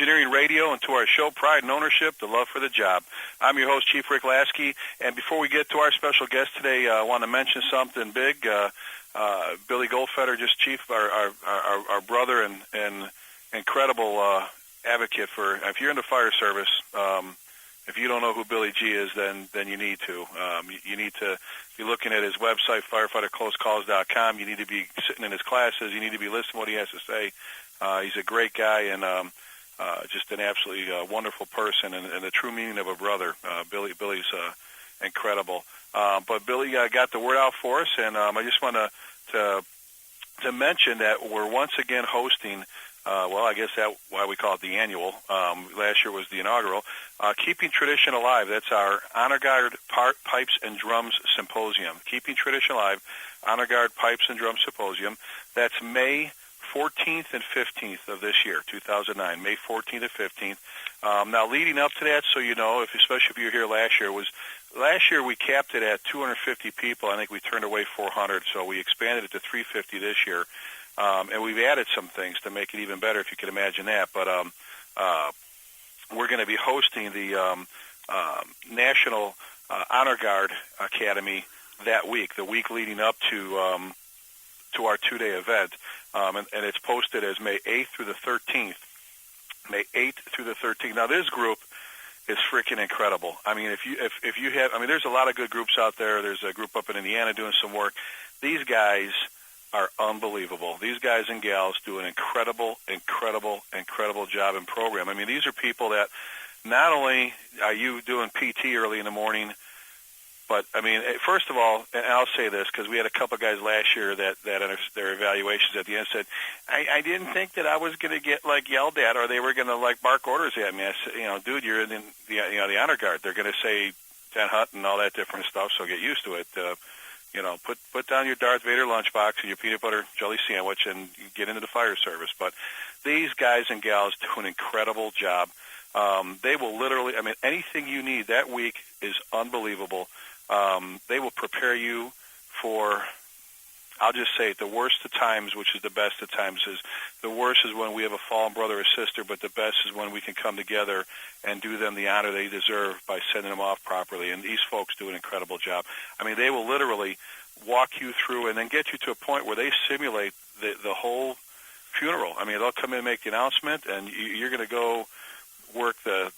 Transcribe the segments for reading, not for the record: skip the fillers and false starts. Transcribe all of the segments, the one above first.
Engineering Radio, and to our show, Pride and Ownership, the Love for the Job. I'm your host, Chief Rick Lasky, and before we get to our special guest today, I want to mention something big. Billy Goldfeder, just Chief, our brother and incredible advocate for, if you're in the fire service, if you don't know who Billy G is, then you need to. You need to be looking at his website, firefighterclosecalls.com. You need to be sitting in his classes. You need to be listening to what he has to say. He's a great guy and just an absolutely wonderful person and the true meaning of a brother. Billy's incredible. But Billy got the word out for us, and I just want to mention that we're once again hosting, I guess that's why we call it the annual. Last year was the inaugural. Keeping Tradition Alive. That's our Honor Guard Pipes and Drums Symposium. Keeping Tradition Alive, Honor Guard Pipes and Drums Symposium. That's May 14th and 15th of this year, 2009, May 14th and 15th. Now, leading up to that, so you know, especially if you were here last year we capped it at 250 people. I think we turned away 400, so we expanded it to 350 this year. And we've added some things to make it even better, if you can imagine that. But we're going to be hosting the National Honor Guard Academy that week, the week leading up to our two-day event. And it's posted as May 8th through the 13th. May 8th through the 13th. Now, this group is freaking incredible. I mean, if you have, there's a lot of good groups out there. There's a group up in Indiana doing some work. These guys are unbelievable. These guys and gals do an incredible job and program. I mean, these are people that not only are you doing PT early in the morning, but, first of all, and I'll say this because we had a couple of guys last year that their evaluations at the end said, I didn't think that I was going to get, yelled at or they were going to, bark orders at me. I said, dude, you're in the Honor Guard. They're going to say 10 Hut and all that different stuff, so get used to it. Put down your Darth Vader lunchbox and your peanut butter jelly sandwich and get into the fire service. But these guys and gals do an incredible job. They will literally, anything you need that week is unbelievable. They will prepare you for, I'll just say it, the worst of times, which is the best of times. Is the worst is when we have a fallen brother or sister, but the best is when we can come together and do them the honor they deserve by sending them off properly. And these folks do an incredible job. They will literally walk you through and then get you to a point where they simulate the whole funeral. They'll come in and make the announcement, and you're going to go work the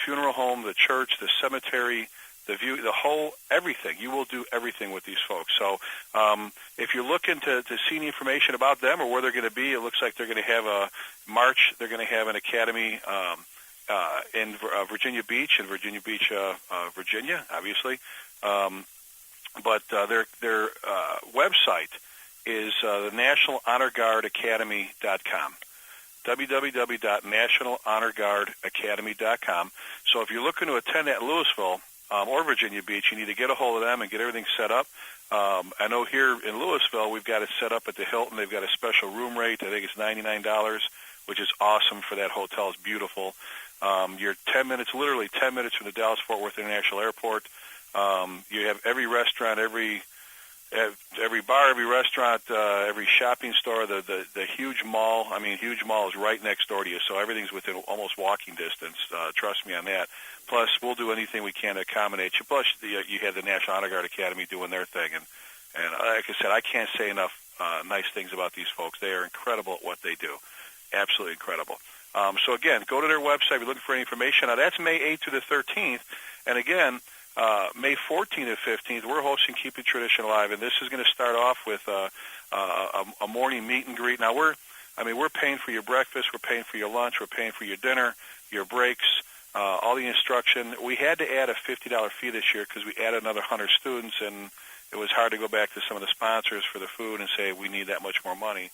funeral home, the church, the cemetery, the view, the whole, everything. You will do everything with these folks. So if you're looking to see any information about them or where they're going to be, it looks like they're going to have a March. They're going to have an academy in Virginia Beach, Virginia, obviously. But their website is the National Honor Guard Academy.com. www.nationalhonorguardacademy.com. So if you're looking to attend that in Louisville or Virginia Beach, you need to get a hold of them and get everything set up. I know here in Louisville, we've got it set up at the Hilton. They've got a special room rate. I think it's $99, which is awesome for that hotel. It's beautiful. You're 10 minutes, literally 10 minutes from the Dallas-Fort Worth International Airport. You have every restaurant, every bar, every restaurant, every shopping store, the huge mall. Huge mall is right next door to you, so everything's within almost walking distance. Trust me on that. Plus, we'll do anything we can to accommodate you. Plus, you have the National Honor Guard Academy doing their thing, and like I said, I can't say enough nice things about these folks. They are incredible at what they do. Absolutely incredible. So again, go to their website if you're looking for any information. Now, that's May 8th to the 13th, and again, May 14th and 15th, we're hosting Keeping Tradition Alive, and this is going to start off with a morning meet and greet. Now, we're paying for your breakfast, we're paying for your lunch, we're paying for your dinner, your breaks, all the instruction. We had to add a $50 fee this year because we added another 100 students, and it was hard to go back to some of the sponsors for the food and say we need that much more money.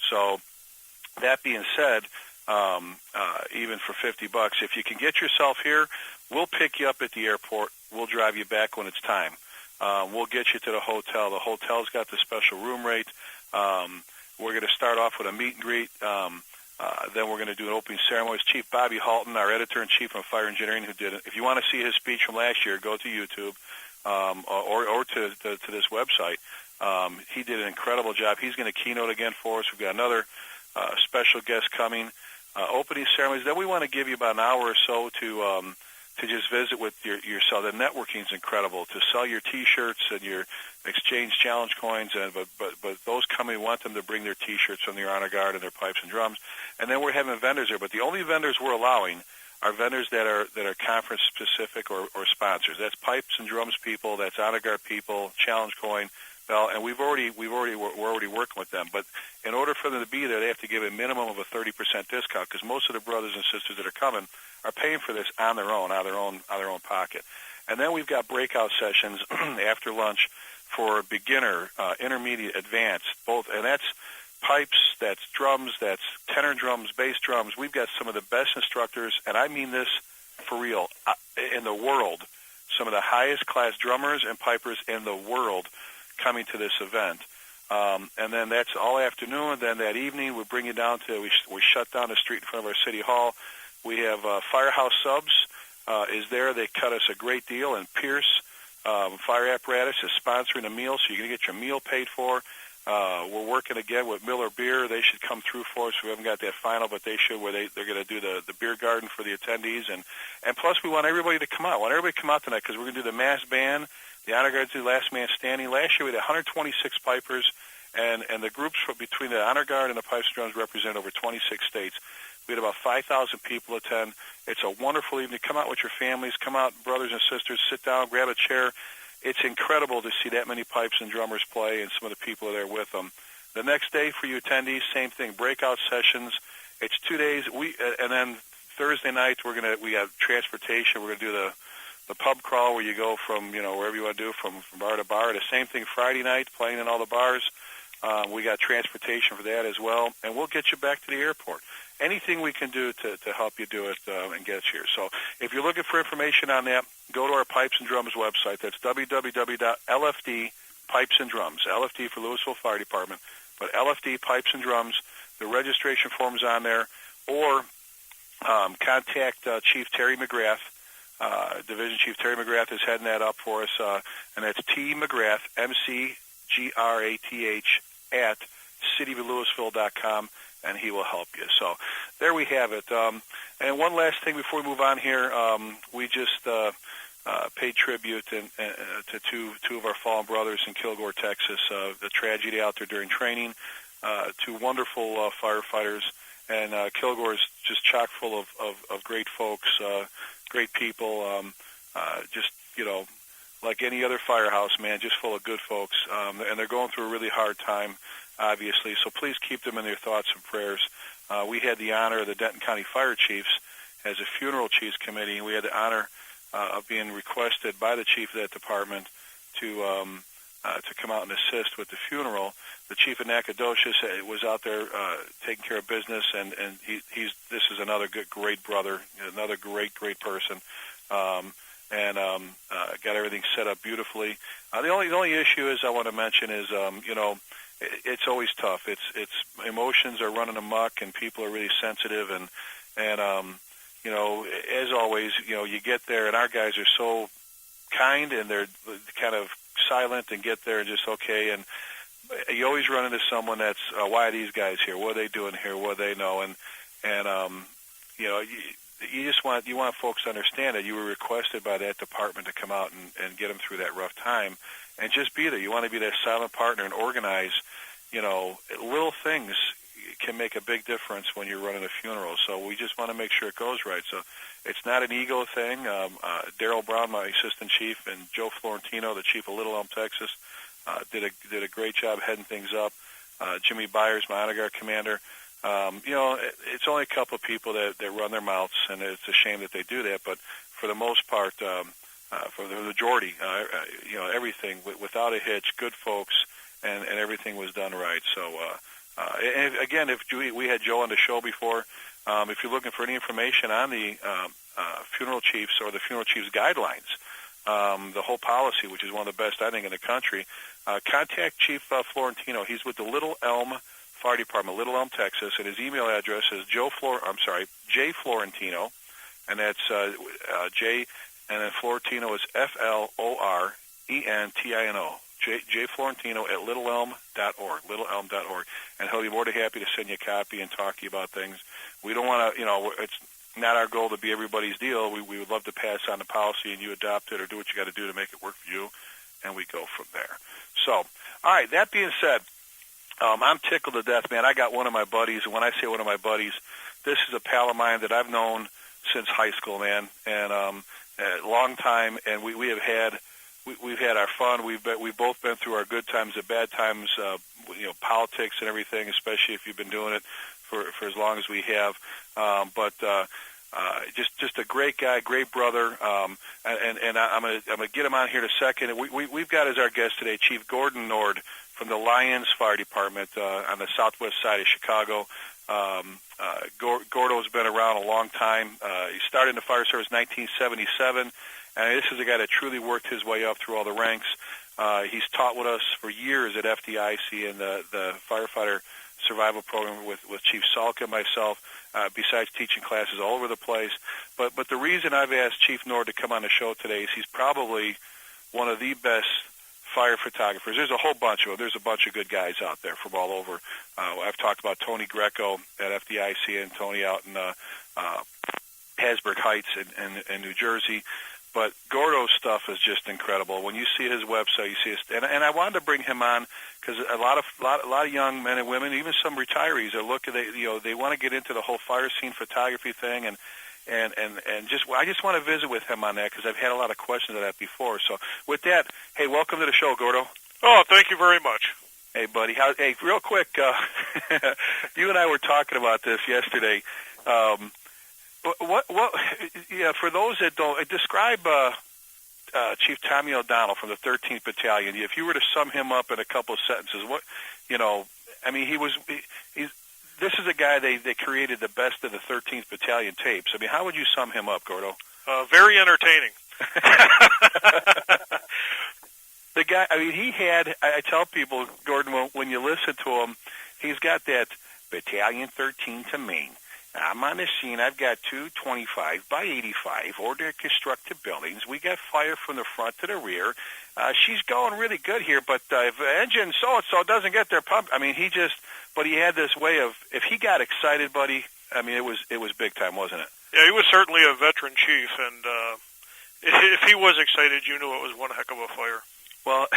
So that being said, even for $50, if you can get yourself here, we'll pick you up at the airport. We'll drive you back when it's time. We'll get you to the hotel. The hotel's got the special room rate. We're going to start off with a meet and greet. Then we're going to do an opening ceremony. Chief Bobby Halton, our editor-in-chief on fire engineering, who did it. If you want to see his speech from last year, go to YouTube or to this website. He did an incredible job. He's going to keynote again for us. We've got another special guest coming. opening ceremonies. Then we want to give you about an hour or so to just visit with yourself. The networking is incredible. To sell your T-shirts and your exchange challenge coins, but those coming, we want them to bring their T-shirts from their honor guard and their pipes and drums. And then we're having vendors there. But the only vendors we're allowing are vendors that are conference specific or sponsors. That's pipes and drums people. That's honor guard people. Challenge coin. Well, and we're already working with them. But in order for them to be there, they have to give a minimum of a 30% discount, because most of the brothers and sisters that are coming are paying for this on their own, out of their own pocket. And then we've got breakout sessions after lunch for beginner, intermediate, advanced, both, and that's pipes, that's drums, that's tenor drums, bass drums. We've got some of the best instructors, and I mean this for real, in the world. Some of the highest class drummers and pipers in the world coming to this event. And then that's all afternoon. And then that evening, we bring you down to, we shut down the street in front of our city hall. We have Firehouse Subs is there. They cut us a great deal. And Pierce Fire Apparatus is sponsoring a meal, so you're going to get your meal paid for. We're working again with Miller Beer. They should come through for us. We haven't got that final, but they should, where they're going to do the beer garden for the attendees. And plus, we want everybody to come out. We want everybody to come out tonight, because we're going to do the mass band. The honor guards do last man standing. Last year we had 126 pipers, and the groups between the honor guard and the pipes and drums represent over 26 states. We had about 5,000 people attend. It's a wonderful evening. Come out with your families. Come out, brothers and sisters. Sit down, grab a chair. It's incredible to see that many pipes and drummers play, and some of the people are there with them. The next day for you attendees, same thing, breakout sessions. It's 2 days. And then Thursday night we have transportation. We're going to do the pub crawl, where you go from, wherever you want to do, from bar to bar. The same thing Friday night, playing in all the bars. We got transportation for that as well, and we'll get you back to the airport. Anything we can do to help you do it and get you here. So if you're looking for information on that, go to our Pipes and Drums website. That's www.LFD Pipes and Drums, LFD for Louisville Fire Department, but LFD Pipes and Drums. The registration form's on there, or contact Chief Terry McGrath. Division Chief Terry McGrath is heading that up for us, and that's T. McGrath, McGrath, at cityoflouisville.com, and he will help you. So there we have it. And one last thing before we move on here, we just paid tribute to two of our fallen brothers in Kilgore, Texas. The tragedy out there during training. Two wonderful firefighters, and Kilgore is just chock full of great folks. Great people, just, like any other firehouse, man, just full of good folks. And they're going through a really hard time, obviously, so please keep them in your thoughts and prayers. We had the honor of the Denton County Fire Chiefs as a funeral chiefs committee, and we had the honor of being requested by the chief of that department to come out and assist with the funeral. The chief of Nacogdoches was out there taking care of business, and this is another great brother, another great person, and got everything set up beautifully. The only issue is I want to mention is it's always tough. It's emotions are running amok, and people are really sensitive, and as always, you get there, and our guys are so kind, and they're kind of silent, and get there and just okay. And you always run into someone that's why are these guys here? What are they doing here? What do they know? And you want folks to understand that you were requested by that department to come out and get them through that rough time, and just be there. You want to be that silent partner and organize. Little things can make a big difference when you're running a funeral. So we just want to make sure it goes right. So it's not an ego thing. Darrell Brown, my assistant chief, and Joe Florentino, the chief of Little Elm, Texas, did a great job heading things up. Jimmy Byers, my honor guard commander. It's only a couple of people that run their mouths, and it's a shame that they do that. But for the most part, for the majority, everything without a hitch, good folks, and everything was done right. So, and again, if we had Joe on the show before, if you're looking for any information on the funeral chiefs or the funeral chiefs guidelines, the whole policy, which is one of the best I think in the country, contact Chief Florentino. He's with the Little Elm Fire Department, Little Elm, Texas, and his email address is J Florentino, and that's J, and then Florentino is FLORENTINO. J Florentino at littleelm.org, and he'll be more than happy to send you a copy and talk to you about things. We don't want to, it's not our goal to be everybody's deal. We would love to pass on the policy and you adopt it or do what you got to do to make it work for you, and we go from there. So, all right, that being said, I'm tickled to death, man. I got one of my buddies, and when I say one of my buddies, this is a pal of mine that I've known since high school, man, and a long time, and we've had our fun. We've both been through our good times and bad times, politics and everything, especially if you've been doing it for as long as we have. Just a great guy, great brother, and I'm gonna get him on here in a second. We've got as our guest today Chief Gordon Nord from the Lyons Fire Department on the southwest side of Chicago. Gordo's been around a long time. He started in the fire service in 1977, and this is a guy that truly worked his way up through all the ranks. He's taught with us for years at FDIC and the firefighter survival program with Chief Salk and myself, besides teaching classes all over the place. But the reason I've asked Chief Nord to come on the show today is he's probably one of the best fire photographers. There's a whole bunch of them. There's a bunch of good guys out there from all over. I've talked about Tony Greco at FDIC and Tony out in Hasbrook Heights in New Jersey. But Gordo's stuff is just incredible. When you see his website, you see his, and I wanted to bring him on because a lot of young men and women, even some retirees, are looking. They want to get into the whole fire scene photography thing, and I just want to visit with him on that because I've had a lot of questions on that before. So with that, hey, welcome to the show, Gordo. Oh, thank you very much. Hey, buddy. Hey, real quick, you and I were talking about this yesterday. For those that don't, describe Chief Tommy O'Donnell from the 13th Battalion. If you were to sum him up in a couple of sentences, this is a guy they created the best of the 13th Battalion tapes. I mean, how would you sum him up, Gordo? Very entertaining. The guy, I mean, he had, I tell people, Gordon, when you listen to him, he's got that Battalion 13 to Maine. I'm on the scene. I've got two 25 by 85 order constructed buildings. We got fire from the front to the rear. She's going really good here, but if engine so-and-so doesn't get their pump, I mean, but he had this way of, if he got excited, buddy, I mean, it was big time, wasn't it? Yeah, he was certainly a veteran chief, and if he was excited, you knew it was one heck of a fire. Well,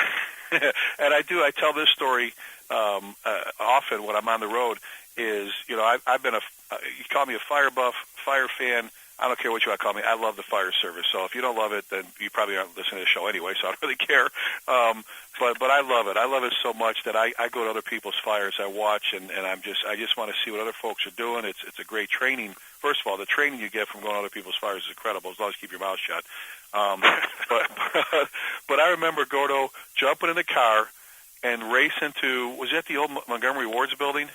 and I tell this story often when I'm on the road, is, I've been you call me a fire buff, fire fan, I don't care what you want to call me. I love the fire service. So if you don't love it, then you probably aren't listening to the show anyway, so I don't really care. But I love it. I love it so much that I go to other people's fires. I watch, and I just want to see what other folks are doing. It's a great training. First of all, the training you get from going to other people's fires is incredible, as long as you keep your mouth shut. But I remember Gordo jumping in the car and racing to, was that the old Montgomery Ward's building?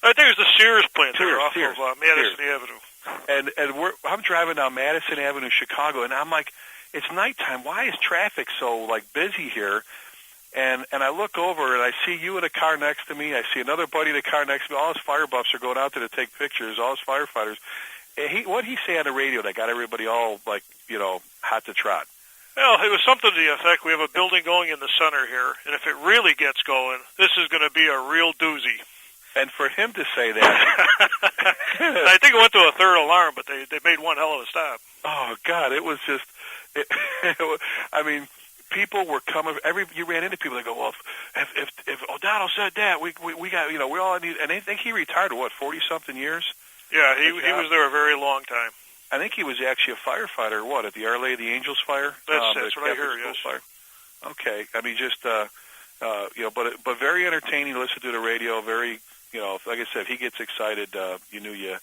I think it was the Sears plant there off Sears. of Madison Avenue. And I'm driving down Madison Avenue, Chicago, and I'm like, it's nighttime. Why is traffic so busy here? And I look over and I see you in a car next to me. I see another buddy in a car next to me. All his fire buffs are going out there to take pictures. All his firefighters. And what did he say on the radio that got everybody all hot to trot? Well, it was something to the effect, we have a building going in the center here, and if it really gets going, this is going to be a real doozy. And for him to say that, I think it went to a third alarm, but they made one hell of a stop. Oh God, it was just. I mean, people were coming. You ran into people that go, well, if O'Donnell said that, we got we all need. And I think he retired 40-something years. Yeah, he was there a very long time. I think he was actually a firefighter. At the Our Lady of the Angels fire? That's what I hear. Yes. Fire. Okay, I mean, just but very entertaining to listen to the radio. Very. Like I said, if he gets excited, you knew you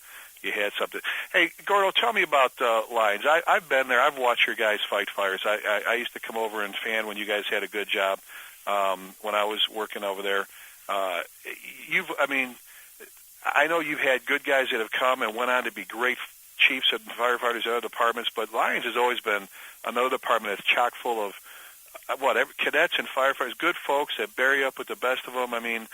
had something. Hey, Gordo, tell me about Lyons. I've been there. I've watched your guys fight fires. I used to come over and fan when you guys had a good job when I was working over there. I know you've had good guys that have come and went on to be great chiefs and firefighters in other departments, but Lyons has always been another department that's chock full of cadets and firefighters, good folks that bury up with the best of them. I mean,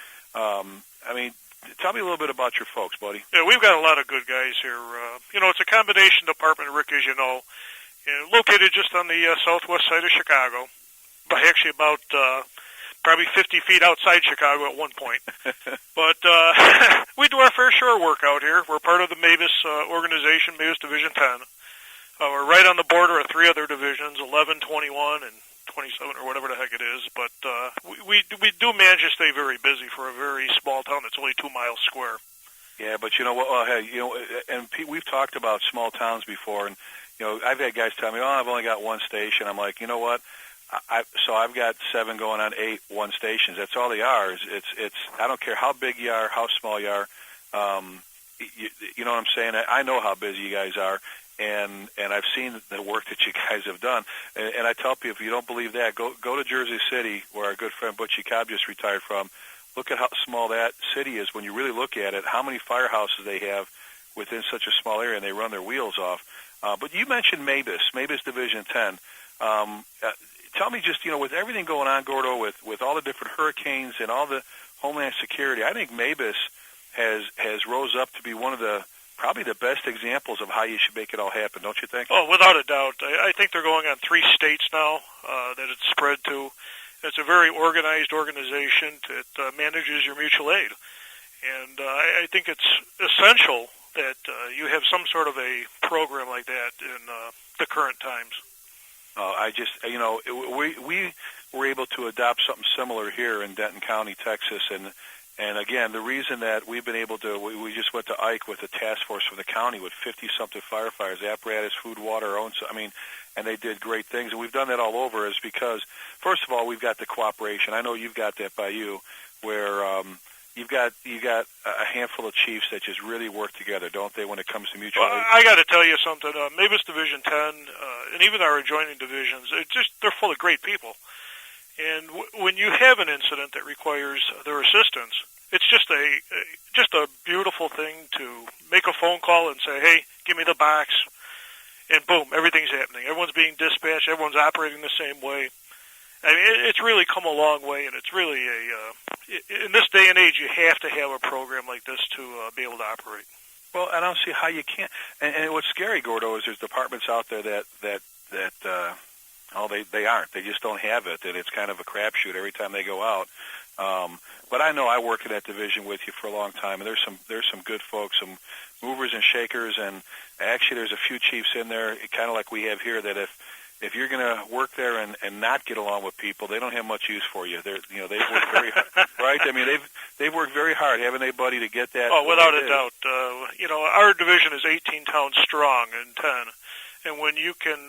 tell me a little bit about your folks, buddy. Yeah, we've got a lot of good guys here. It's a combination department, Rick, as you know, located just on the southwest side of Chicago, actually about probably 50 feet outside Chicago at one point. But we do our fair share of work out here. We're part of the Mavis organization, Mavis Division 10. We're right on the border of 3 other divisions, 11, 21, and 27, or whatever the heck it is. But we do manage to stay very busy for a very small town that's only 2 miles square. Yeah, but you know what? Well, hey, and we've talked about small towns before, and I've had guys tell me, "Oh, I've only got one station." I'm like, you know what? So I've got 7 going on 8 one stations. That's all they are. It's I don't care how big you are, how small you are. You know what I'm saying? I know how busy you guys are. And I've seen the work that you guys have done. And I tell people, if you don't believe that, go to Jersey City, where our good friend Butchie Cobb just retired from. Look at how small that city is when you really look at it, how many firehouses they have within such a small area, and they run their wheels off. But you mentioned Mavis Division 10. Tell me just, with everything going on, Gordo, with all the different hurricanes and all the Homeland Security, I think Mavis has rose up to be one of the probably the best examples of how you should make it all happen, don't you think? Oh, without a doubt. I think they're going on 3 states now that it's spread to. It's a very organized organization that manages your mutual aid. And I think it's essential that you have some sort of a program like that in the current times. I just, we were able to adopt something similar here in Denton County, Texas, and again, the reason that we've been able to, we just went to Ike with a task force from the county with 50-something firefighters, apparatus, food, water, and they did great things. And we've done that all over is because, first of all, we've got the cooperation. I know you've got that by you, where you got a handful of chiefs that just really work together, don't they, when it comes to mutual aid? I got to tell you something. Mavis Division 10, and even our adjoining divisions, they're full of great people. And when you have an incident that requires their assistance, it's just a beautiful thing to make a phone call and say, "Hey, give me the box," and boom, everything's happening. Everyone's being dispatched. Everyone's operating the same way. I mean, it's really come a long way, and it's really in this day and age, you have to have a program like this to be able to operate. Well, I don't see how you can't. And what's scary, Gordo, is there's departments out there that they aren't. They just don't have it, and it's kind of a crapshoot every time they go out. But I know I work in that division with you for a long time, and there's some good folks, some movers and shakers, and actually there's a few chiefs in there, kind of like we have here, that if you're going to work there and not get along with people, they don't have much use for you. They've worked very hard, right? I mean, they've worked very hard, haven't they, buddy, to get that? Oh, without a doubt. Our division is 18 towns strong in 10, and when you can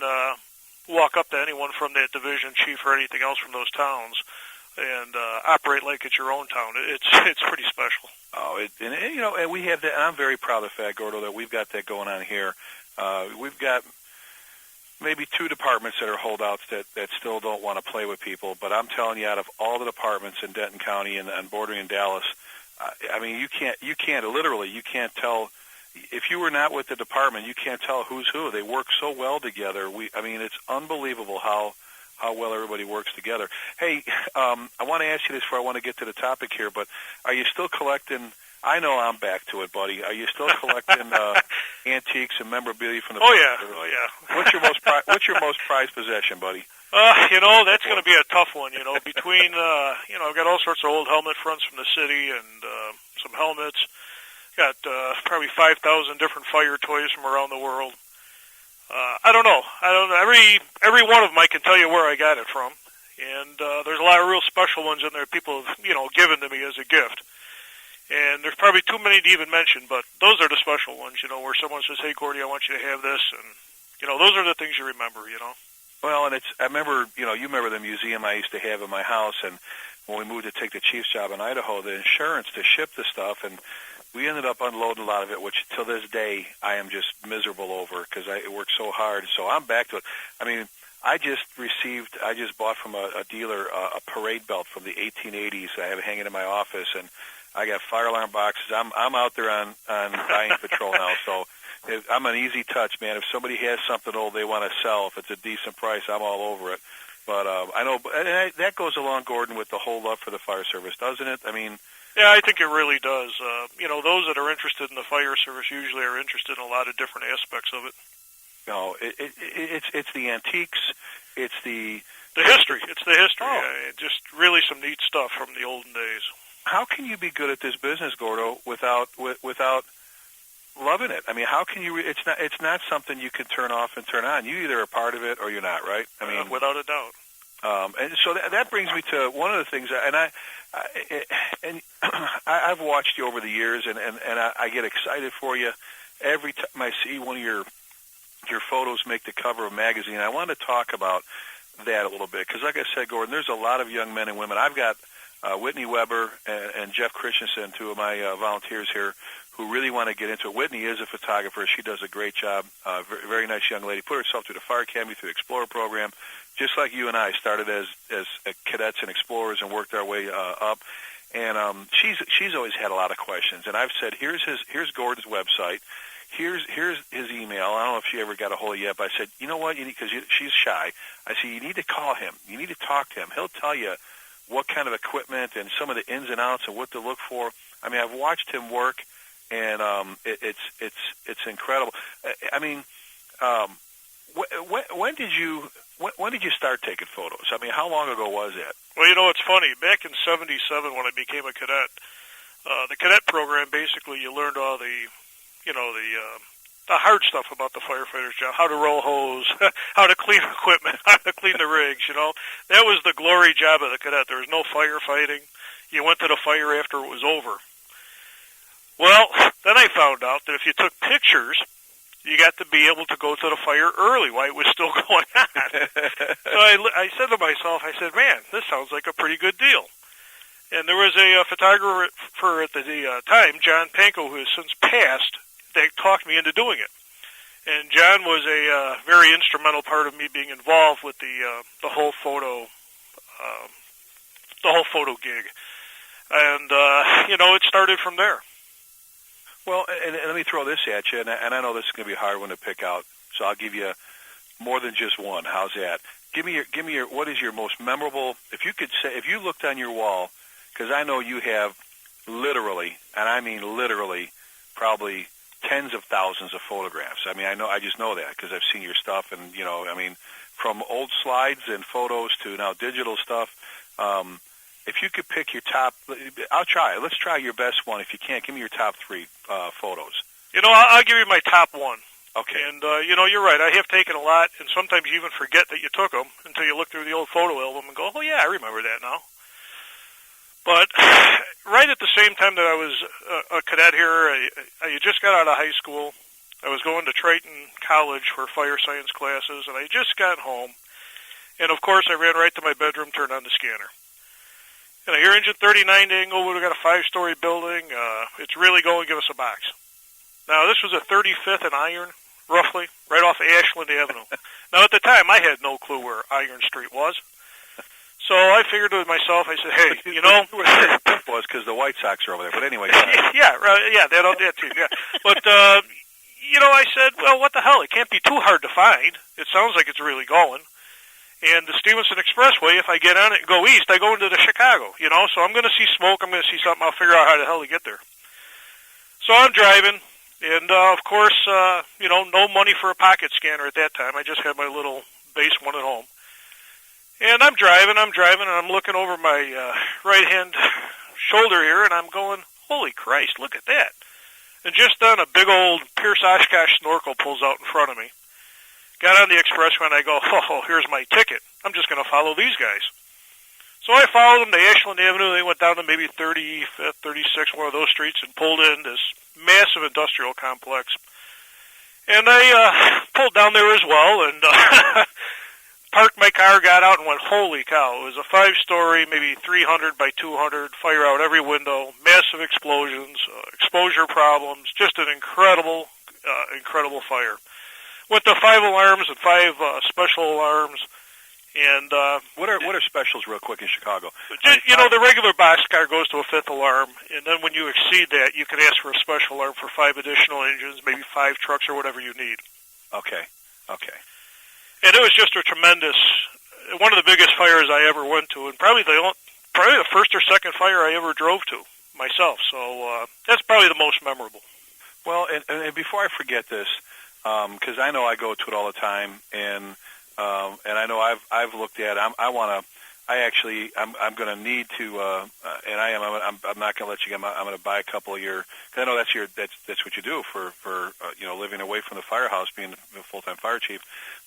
walk up to anyone from that division, chief or anything else from those towns, and operate like it's your own town, it's pretty special. Oh, and we have that. And I'm very proud of the fact, Gordo, that we've got that going on here. We've got maybe 2 departments that are holdouts that still don't want to play with people. But I'm telling you, out of all the departments in Denton County and bordering in Dallas, I mean, you can't tell. If you were not with the department, you can't tell who's who. They work so well together. It's unbelievable how well everybody works together. Hey, I want to ask you this before I want to get to the topic here, but are you still collecting? I know I'm back to it, buddy. Are you still collecting antiques and memorabilia from the? Oh yeah. What's your most prized possession, buddy? That's going to be a tough one. Between I've got all sorts of old helmet fronts from the city and some helmets. Got probably 5,000 different fire toys from around the world. I don't know. Every one of them I can tell you where I got it from, and there's a lot of real special ones in there. People have given to me as a gift, and there's probably too many to even mention. But those are the special ones, where someone says, "Hey, Gordy, I want you to have this," and those are the things you remember. Well, and I remember, you remember the museum I used to have in my house, and when we moved to take the chief's job in Idaho, the insurance to ship the stuff, and we ended up unloading a lot of it, which till this day I am just miserable over because it worked so hard. So I'm back to it. I mean, I just bought from a dealer a parade belt from the 1880s. I have it hanging in my office, and I got fire alarm boxes. I'm out there on buying patrol now, so I'm an easy touch, man. If somebody has something old they want to sell, if it's a decent price, I'm all over it. But I know, and that goes along, Gordon, with the whole love for the fire service, doesn't it? I mean. Yeah, I think it really does. Those that are interested in the fire service usually are interested in a lot of different aspects of it. No, it's the antiques, it's the The history. It's the history. Oh. Just really some neat stuff from the olden days. How can you be good at this business, Gordo, without loving it? I mean, how can you? It's not something you can turn off and turn on. You either are part of it or you're not, right? I mean, without a doubt. And so that brings me to one of the things, and I've watched you over the years, and I get excited for you every time I see one of your photos make the cover of a magazine. I want to talk about that a little bit because, like I said, Gordon, there's a lot of young men and women. I've got Whitney Weber and Jeff Christensen, two of my volunteers here, who really want to get into it. Whitney is a photographer. She does a great job. Very, very nice young lady. Put herself through the Fire Academy, through the Explorer program, just like you and I started as cadets and explorers and worked our way up. And she's always had a lot of questions. And I've said, here's Gordon's website. Here's his email. I don't know if she ever got a hold of you yet, but I said, you know what? Because she's shy. I said, you need to call him. You need to talk to him. He'll tell you what kind of equipment and some of the ins and outs and what to look for. I mean, I've watched him work, and it's incredible. I mean, when did you start taking photos? I mean, how long ago was it? Well, you know, it's funny. Back in '77, when I became a cadet, the cadet program, basically you learned all the hard stuff about the firefighter's job, how to roll hose, how to clean equipment, how to clean the rigs, That was the glory job of the cadet. There was no firefighting. You went to the fire after it was over. Well, then I found out that if you took pictures, you got to be able to go to the fire early while it was still going on. So I said to myself, man, this sounds like a pretty good deal. And there was a photographer at the time, John Panko, who has since passed, that talked me into doing it. And John was a very instrumental part of me being involved with the whole photo gig. And it started from there. Well, and let me throw this at you, and I know this is going to be a hard one to pick out, so I'll give you more than just one. How's that? Give me your what is your most memorable? If you could say, if you looked on your wall, because I know you have literally, and I mean literally, probably tens of thousands of photographs. I mean, I just know that because I've seen your stuff, and I mean, from old slides and photos to now digital stuff. If you could pick your top, I'll try it. Let's try your best one. If you can't, give me your top three photos. I'll give you my top one. Okay. And, you're right. I have taken a lot, and sometimes you even forget that you took them until you look through the old photo album and go, oh, yeah, I remember that now. But right at the same time that I was a cadet here, I just got out of high school. I was going to Triton College for fire science classes, and I just got home. And, of course, I ran right to my bedroom, turned on the scanner. And I hear engine 39 to Inglewood. We've got a 5-story building. It's really going. Give us a box. Now, this was a 35th and Iron, roughly, right off Ashland Avenue. Now, at the time, I had no clue where Iron Street was. So I figured with myself, I said, hey, it was because the White Sox are over there. But anyway. Yeah, right, yeah, that too, yeah. But, I said, well, what the hell? It can't be too hard to find. It sounds like it's really going. And the Stevenson Expressway, if I get on it and go east, I go into the Chicago, so I'm going to see smoke, I'm going to see something, I'll figure out how the hell to get there. So I'm driving, and of course, no money for a pocket scanner at that time. I just had my little base one at home. And I'm driving, and I'm looking over my right-hand shoulder here, and I'm going, holy Christ, look at that. And just then, a big old Pierce Oshkosh snorkel pulls out in front of me. Got on the expressway, and I go, oh, here's my ticket. I'm just going to follow these guys. So I followed them to Ashland Avenue. They went down to maybe 35th, 36th, one of those streets, and pulled in this massive industrial complex. And I pulled down there as well, and parked my car, got out, and went, holy cow. It was a 5-story, maybe 300 by 200, fire out every window, massive explosions, exposure problems, just an incredible fire. Went to 5 alarms and 5 special alarms. And what are specials, real quick, in Chicago? The regular boxcar goes to a 5th alarm, and then when you exceed that, you can ask for a special alarm for 5 additional engines, maybe 5 trucks or whatever you need. Okay. And it was just a tremendous, one of the biggest fires I ever went to, and probably the first or second fire I ever drove to myself. So that's probably the most memorable. Well, and before I forget this, because I know I go to it all the time, and and I know I've looked at it. I'm going to need to, and I'm not going to let you get. I'm going to buy a couple of your. Cause I know that's what you do for living away from the firehouse, being a full-time fire chief.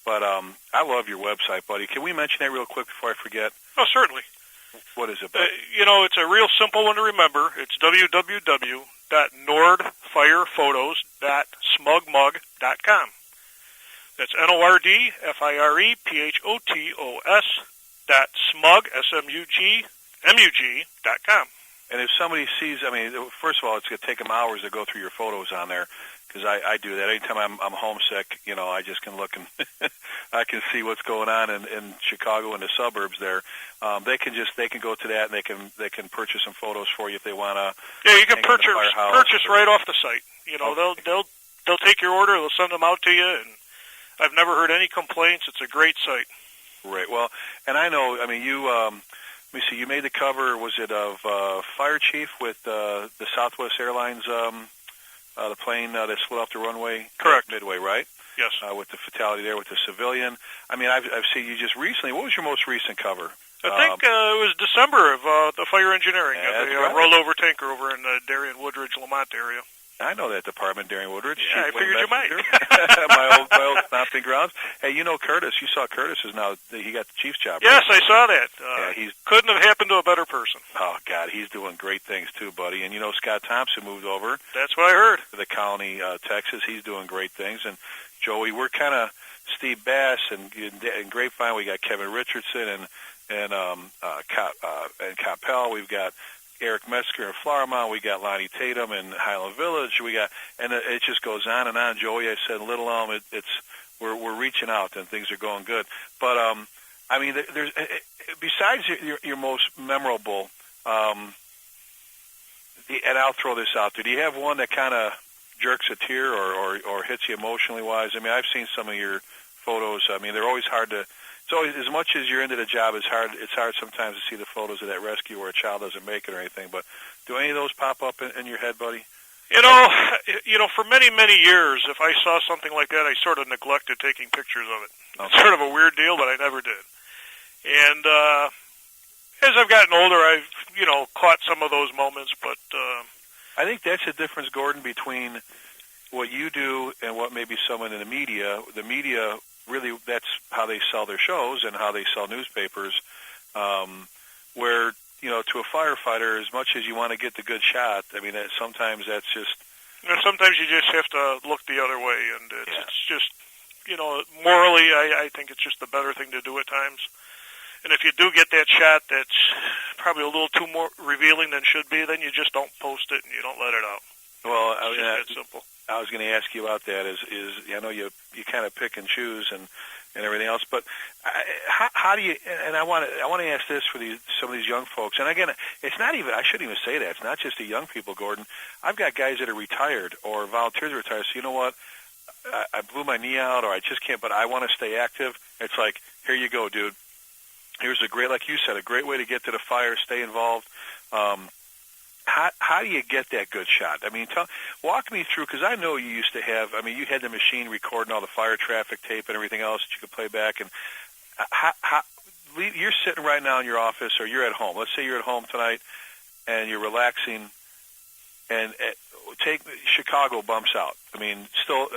But I love your website, buddy. Can we mention that real quick before I forget? Oh, certainly. What is it, buddy? It's a real simple one to remember. It's www.nordfirephotos.smugmug.com. That's NORDFIREPHOTOS.smug.com. And if somebody sees, first of all, it's going to take them hours to go through your photos on there, because I do that. Anytime I'm homesick, I just can look and I can see what's going on in Chicago and the suburbs there. They can go to that, and they can purchase some photos for you if they want to. Yeah, you can purchase right off the site. They'll take your order, they'll send them out to you, and I've never heard any complaints. It's a great site. Right. Well, and I know. You. Let me see. You made the cover. Was it of Fire Chief with the Southwest Airlines, the plane that slid off the runway? Correct. Midway, right? Yes. With the fatality there with the civilian. I've seen you just recently. What was your most recent cover? I think it was December of the fire engineering at the rollover tanker over in the Darien Woodridge, Lamont area. I know that department, Darien Woodridge. Yeah, I figured you might. my old stomping grounds. Hey, Curtis. You saw Curtis is now, he got the chief's job. Yes, right? I saw that. He couldn't have happened to a better person. Oh, God, he's doing great things too, buddy. And Scott Thompson moved over. That's what I heard. To the Colony, Texas. He's doing great things. And Joey, we're kind of Steve Bass and Grapevine. We got Kevin Richardson and Coppell. We've got Eric Metzger in Florimont. We got Lonnie Tatum in Highland Village. And it just goes on and on. Joey, I said Little Elm. We're reaching out and things are going good. But there's besides your most memorable. And I'll throw this out there. Do you have one that kind of jerks a tear or hits you emotionally wise? I've seen some of your photos. They're always hard to. It's always, as much as you're into the job, it's hard sometimes to see the photos of that rescue where a child doesn't make it or anything. But do any of those pop up in your head, buddy? For many, many years, if I saw something like that, I sort of neglected taking pictures of it. Okay. It's sort of a weird deal, but I never did. And as I've gotten older, I've, caught some of those moments, but... I think that's the difference, Gordon, between what you do and what maybe someone in the media. The media... Really, that's how they sell their shows and how they sell newspapers, where, to a firefighter, as much as you want to get the good shot, sometimes that's just... sometimes you just have to look the other way, and it's just, morally, I think it's just the better thing to do at times. And if you do get that shot that's probably a little too more revealing than should be, then you just don't post it and you don't let it out. Well, it's just that simple. I was going to ask you about that. Is I know you kind of pick and choose and everything else, but how do you? And I want to ask this for some of these young folks. And again, it's not even. I shouldn't even say that. It's not just the young people, Gordon. I've got guys that are retired or volunteers that are retired. So you know what? I blew my knee out, or I just can't. But I want to stay active. It's like, here you go, dude. Here's a great, like you said, a great way to get to the fire, stay involved. How do you get that good shot? Walk me through, because I know you used to have, you had the machine recording all the fire traffic tape and everything else that you could play back. And you're sitting right now in your office or you're at home. Let's say you're at home tonight and you're relaxing and take Chicago bumps out. Still,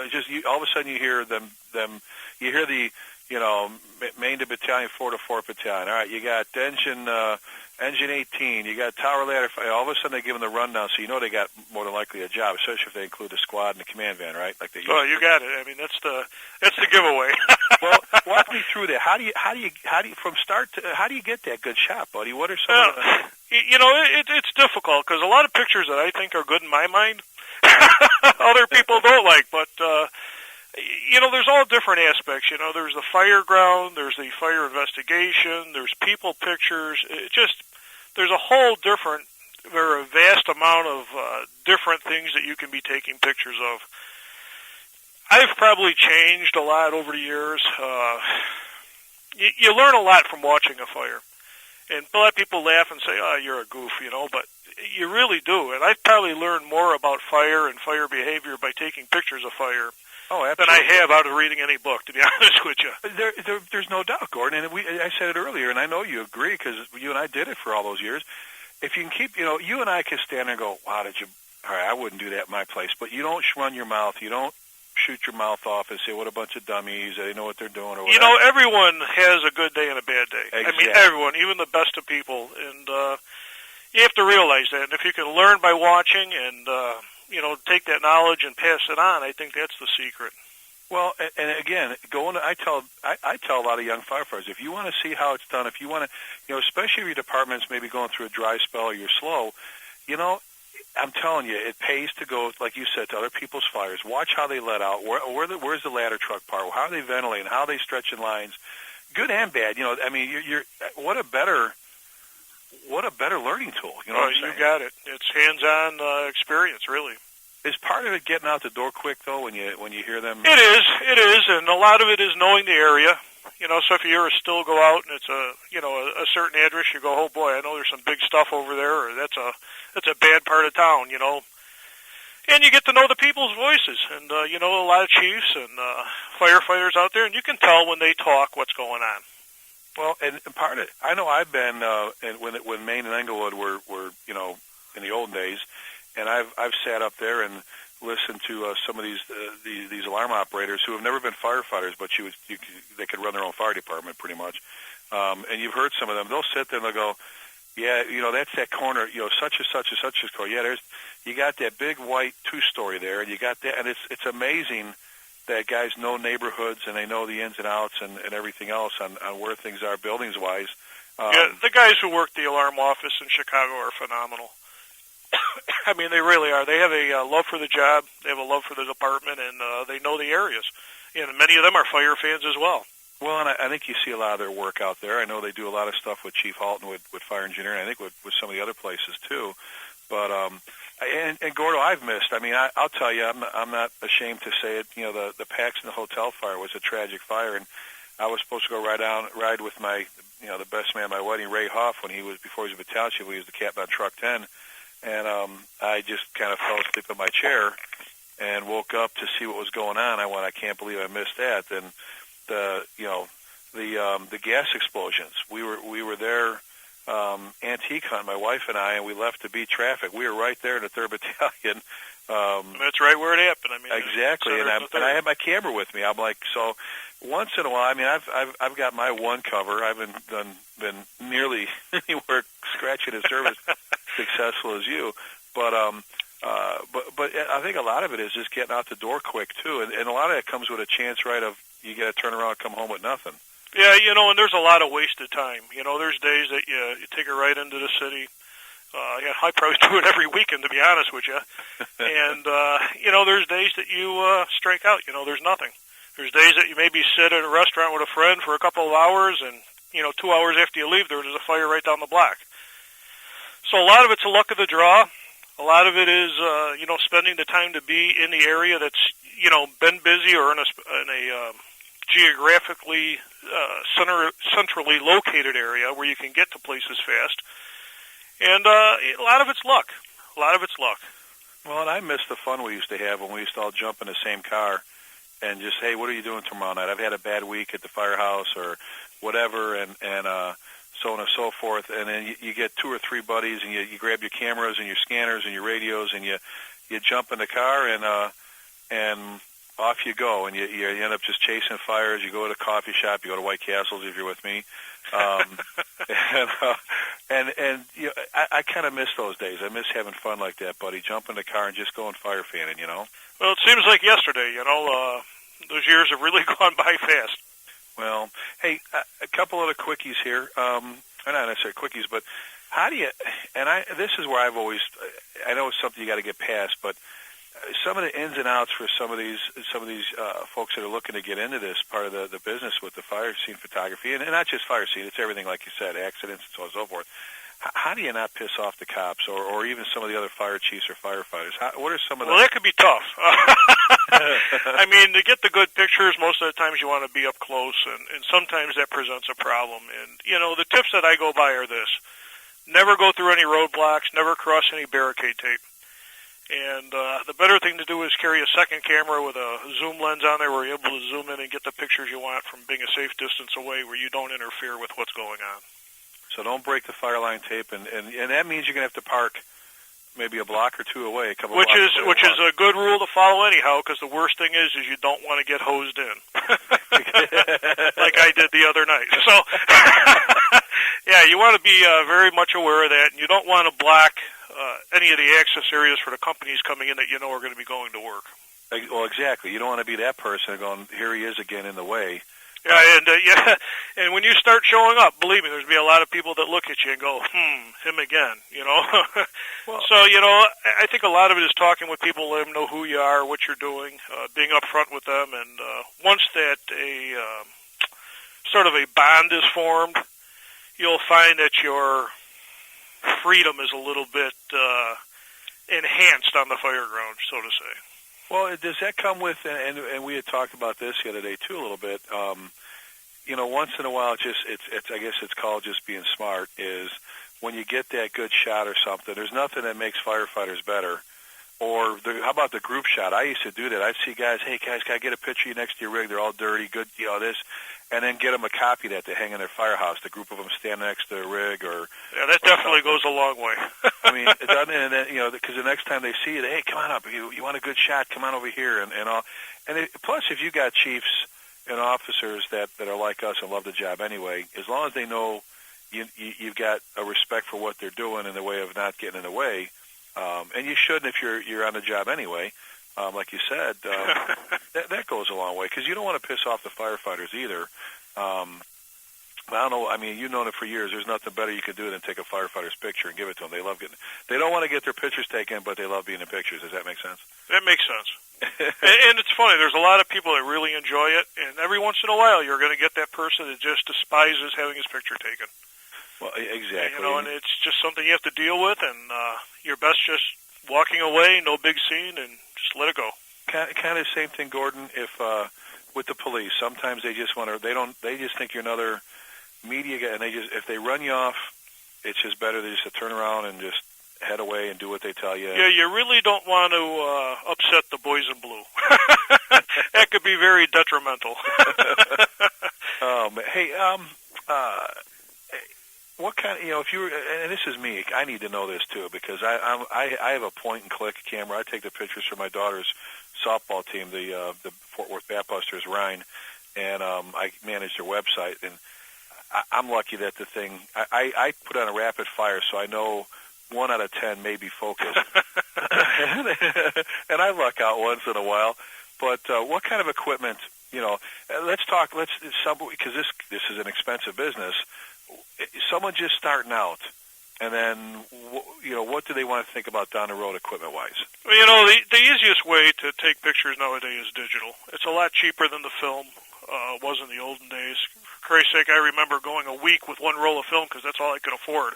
all of a sudden you hear them. You hear the, Main to Battalion, 4 to 4 Battalion. All right, you got Engine 18, you got Tower Ladder. All of a sudden they give them the rundown, so they got more than likely a job, especially if they include the squad and the command van, right? Like they. Oh, you got it. That's the giveaway. Well, walk me through that. How do you from start to how do you get that good shot, buddy? What are some? It's difficult because a lot of pictures that I think are good in my mind, other people don't like, but. There's all different aspects. There's the fire ground, there's the fire investigation, there's people pictures. There's a whole different, very vast amount of different things that you can be taking pictures of. I've probably changed a lot over the years. You learn a lot from watching a fire. And a lot of people laugh and say, oh, you're a goof, but you really do. And I've probably learned more about fire and fire behavior by taking pictures of fire Oh, than absolutely. I have out of reading any book, to be honest with you. There's no doubt, Gordon. And I said it earlier, and I know you agree because you and I did it for all those years. If you can keep, you and I can stand there and go, wow, all right, I wouldn't do that in my place. But you don't run your mouth. You don't shoot your mouth off and say, what a bunch of dummies. They know what they're doing or whatever. Everyone has a good day and a bad day. Exactly. I mean, everyone, even the best of people. And you have to realize that. And if you can learn by watching and, take that knowledge and pass it on, I think that's the secret. Well, and again, I tell a lot of young firefighters, if you want to see how it's done, if you want to, especially if your department's maybe going through a dry spell or you're slow, I'm telling you, it pays to go, like you said, to other people's fires. Watch how they let out. Where's the ladder truck part? How are they ventilating? How are they stretching lines? Good and bad. I mean, you're what a better learning tool. You know what I'm saying? You got it. It's hands-on experience, really. Is part of it getting out the door quick though when you hear them? It is, and a lot of it is knowing the area. So if you hear a still go out and it's a certain address, you go, oh boy, I know there's some big stuff over there, or that's a bad part of town, And you get to know the people's voices, and a lot of chiefs and firefighters out there, and you can tell when they talk what's going on. Well, and part of it, I know I've been when Maine and Englewood were in the old days. And I've sat up there and listened to some of these alarm operators who have never been firefighters, but they could run their own fire department pretty much. And you've heard some of them. They'll sit there and they'll go, yeah, that's that corner, such and such and such a corner. Yeah, you got that big white 2-story there, and you got that, and it's amazing that guys know neighborhoods and they know the ins and outs and everything else on where things are buildings wise. Yeah, the guys who work the alarm office in Chicago are phenomenal. I mean, they really are. They have a love for the job. They have a love for the department, and they know the areas. And many of them are fire fans as well. Well, and I think you see a lot of their work out there. I know they do a lot of stuff with Chief Halton with fire engineering. I think with some of the other places too. But and Gordo, I've missed. I mean, I'll tell you, I'm not ashamed to say it. The Paxton Hotel fire was a tragic fire, and I was supposed to go ride with my the best man at my wedding, Ray Hoff, before he was a battalion chief. He was the captain on Truck 10. And I just kind of fell asleep in my chair and woke up to see what was going on. I can't believe I missed that. And the gas explosions. We were there antique hunting, my wife and I, and we left to beat traffic. We were right there in the 3rd Battalion. That's right where it happened. I mean, exactly. And I had my camera with me. I'm like, so once in a while. I mean, I've got my one cover. I haven't been nearly anywhere scratching the surface successful as you, but I think a lot of it is just getting out the door quick too, and a lot of it comes with a chance, right? Of you got to turn around and come home with nothing. Yeah, and there's a lot of wasted time. There's days that you take it right into the city. I probably do it every weekend, to be honest with you. And there's days that you strike out. There's nothing. There's days that you maybe sit at a restaurant with a friend for a couple of hours, and 2 hours after you leave, there's a fire right down the block. So a lot of it's a luck of the draw. A lot of it is, spending the time to be in the area that's, been busy or in a geographically centrally located area where you can get to places fast. And a lot of it's luck. Well, and I miss the fun we used to have when we used to all jump in the same car and just, hey, what are you doing tomorrow night? I've had a bad week at the firehouse or whatever, and so on and so forth. And then you get 2 or 3 buddies, and you grab your cameras and your scanners and your radios, and you jump in the car, and off you go. And you end up just chasing fires. You go to a coffee shop. You go to White Castles if you're with me. I kind of miss those days. I miss having fun like that, buddy. Jump in the car and just going fire fanning, Well, it seems like yesterday, those years have really gone by fast. Well, hey, a couple of the quickies here. Not necessarily quickies, but how do you? And this is where I know it's something you got to get past, but some of the ins and outs for some of these folks that are looking to get into this part of the business with the fire scene photography, and not just fire scene, it's everything like you said, accidents and so on and so forth. How do you not piss off the cops or even some of the other fire chiefs or firefighters? What are some of the... Well, that could be tough. I mean, to get the good pictures, most of the times you want to be up close, and sometimes that presents a problem. And, the tips that I go by are this. Never go through any roadblocks, never cross any barricade tape. And the better thing to do is carry a second camera with a zoom lens on there where you're able to zoom in and get the pictures you want from being a safe distance away where you don't interfere with what's going on. So don't break the fire line tape, and that means you're going to have to park maybe a block or two away, a couple which blocks is which is a good rule to follow anyhow, because the worst thing is you don't want to get hosed in, like I did the other night. So, yeah, you want to be very much aware of that, and you don't want to block any of the access areas for the companies coming in that you know are going to be going to work. Well, exactly. You don't want to be that person going, here he is again in the way. Yeah, and when you start showing up, believe me, there's going to be a lot of people that look at you and go, him again, you know. Well, so, you know, I think a lot of it is talking with people, let them know who you are, what you're doing, being upfront with them, and once that sort of a bond is formed, you'll find that your freedom is a little bit enhanced on the fireground, so to say. Well, does that come with, and we had talked about this the other day too a little bit. You know, once in a while, it's I guess it's called just being smart. Is when you get that good shot or something. There's nothing that makes firefighters better. Or how about the group shot? I used to do that. I'd see guys, hey guys, can I get a picture of you next to your rig? They're all dirty, good, you know this, and then get them a copy of that to hang in their firehouse. The group of them standing next to their rig, or yeah, that definitely goes a long way. I mean, it doesn't, and then, you know, because the next time they see you, hey, come on up. You want a good shot? Come on over here, and all. And plus, if you got chiefs and officers that are like us and love the job anyway, as long as they know you've got a respect for what they're doing in the way of not getting in the way. And you shouldn't if you're on the job anyway, like you said. That goes a long way because you don't want to piss off the firefighters either. I don't know. I mean, you've known it for years. There's nothing better you could do than take a firefighter's picture and give it to them. They love getting. They don't want to get their pictures taken, but they love being in pictures. Does that make sense? That makes sense. And it's funny. There's a lot of people that really enjoy it, and every once in a while, you're going to get that person that just despises having his picture taken. Well, exactly. You know, and it's just something you have to deal with, and you're best just walking away, no big scene, and just let it go. Kind of same thing, Gordon. If with the police, sometimes they just want to. They just think you're another media guy, and if they run you off, it's just better just to turn around and just head away and do what they tell you. Yeah, you really don't want to upset the boys in blue. That could be very detrimental. Hey, what kind of, you know, if you were, and this is me, I need to know this too, because I have a point-and-click camera. I take the pictures for my daughter's softball team, the Fort Worth Batbusters, Rhine, and I manage their website, and I'm lucky that the thing, I put on a rapid fire, so I know 1 out of 10 may be focused. And I luck out once in a while, but what kind of equipment, you know, because this is an expensive business. Someone just starting out, and then, you know, what do they want to think about down the road equipment-wise? Well, you know, the easiest way to take pictures nowadays is digital. It's a lot cheaper than the film was in the olden days. For Christ's sake, I remember going a week with 1 roll of film because that's all I could afford.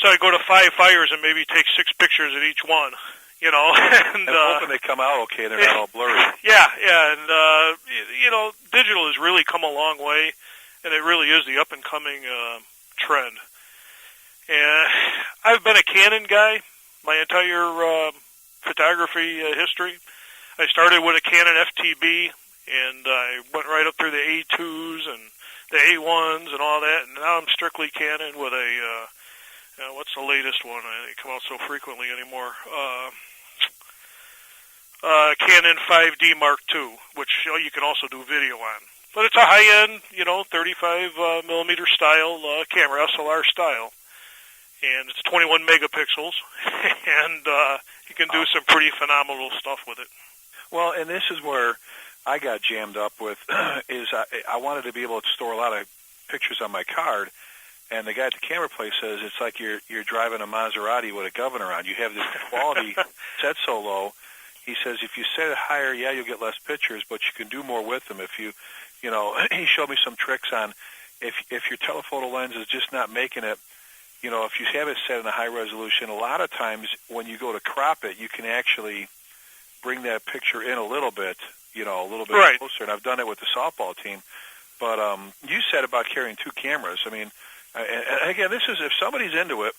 So I'd go to 5 fires and maybe take 6 pictures at each one, you know. And hoping they come out okay, they're not all blurry. Yeah, and, you know, digital has really come a long way. And it really is the up-and-coming trend. And I've been a Canon guy my entire photography history. I started with a Canon FTB, and I went right up through the A2s and the A1s and all that, and now I'm strictly Canon with a, what's the latest one? They come out so frequently anymore. Canon 5D Mark II, which you can also do video on. But it's a high-end, you know, 35 millimeter style camera, SLR style, and it's 21 megapixels, and you can do some pretty phenomenal stuff with it. Well, and this is where I got jammed up with, is I wanted to be able to store a lot of pictures on my card, and the guy at the camera place says it's like you're driving a Maserati with a governor on. You have this quality set so low. He says if you set it higher, yeah, you'll get less pictures, but you can do more with them if you. You know, he showed me some tricks on if your telephoto lens is just not making it, you know, if you have it set in a high resolution, a lot of times when you go to crop it, you can actually bring that picture in a little bit, you know, a little bit right. closer. And I've done it with the softball team. But you said about carrying 2 cameras. I mean, and again, this is if somebody's into it,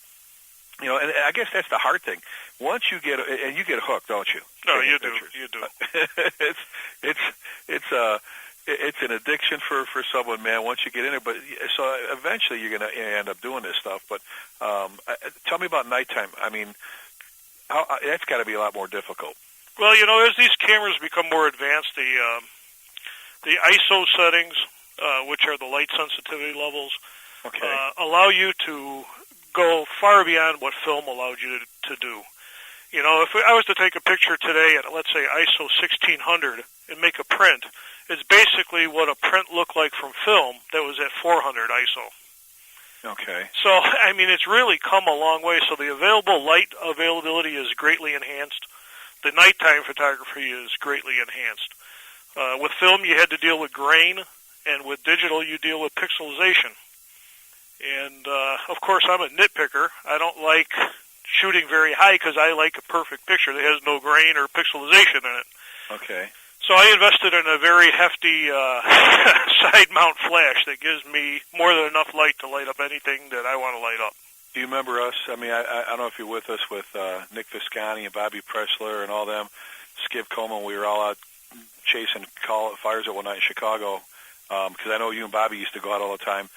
You know, and I guess that's the hard thing. Once you get, and you get hooked, don't you? No, you pictures. do. You do. It's an addiction for someone, man. Once you get in it, but so eventually you're going to end up doing this stuff. But tell me about nighttime. I mean, that's got to be a lot more difficult. Well, you know, as these cameras become more advanced, the ISO settings, which are the light sensitivity levels, allow you to go far beyond what film allowed you to do. You know, if I was to take a picture today at, let's say, ISO 1600 and make a print, it's basically what a print looked like from film that was at 400 ISO. Okay. So, I mean, it's really come a long way. So the available light availability is greatly enhanced. The nighttime photography is greatly enhanced. With film, you had to deal with grain, and with digital, you deal with pixelization. And, of course, I'm a nitpicker. I don't like shooting very high because I like a perfect picture that has no grain or pixelization in it. Okay. So I invested in a very hefty side mount flash that gives me more than enough light to light up anything that I want to light up. Do you remember us? I mean, I don't know if you're with us with Nick Visconti and Bobby Pressler and all them, Skip Coleman. We were all out chasing fires at one night in Chicago because I know you and Bobby used to go out all the time.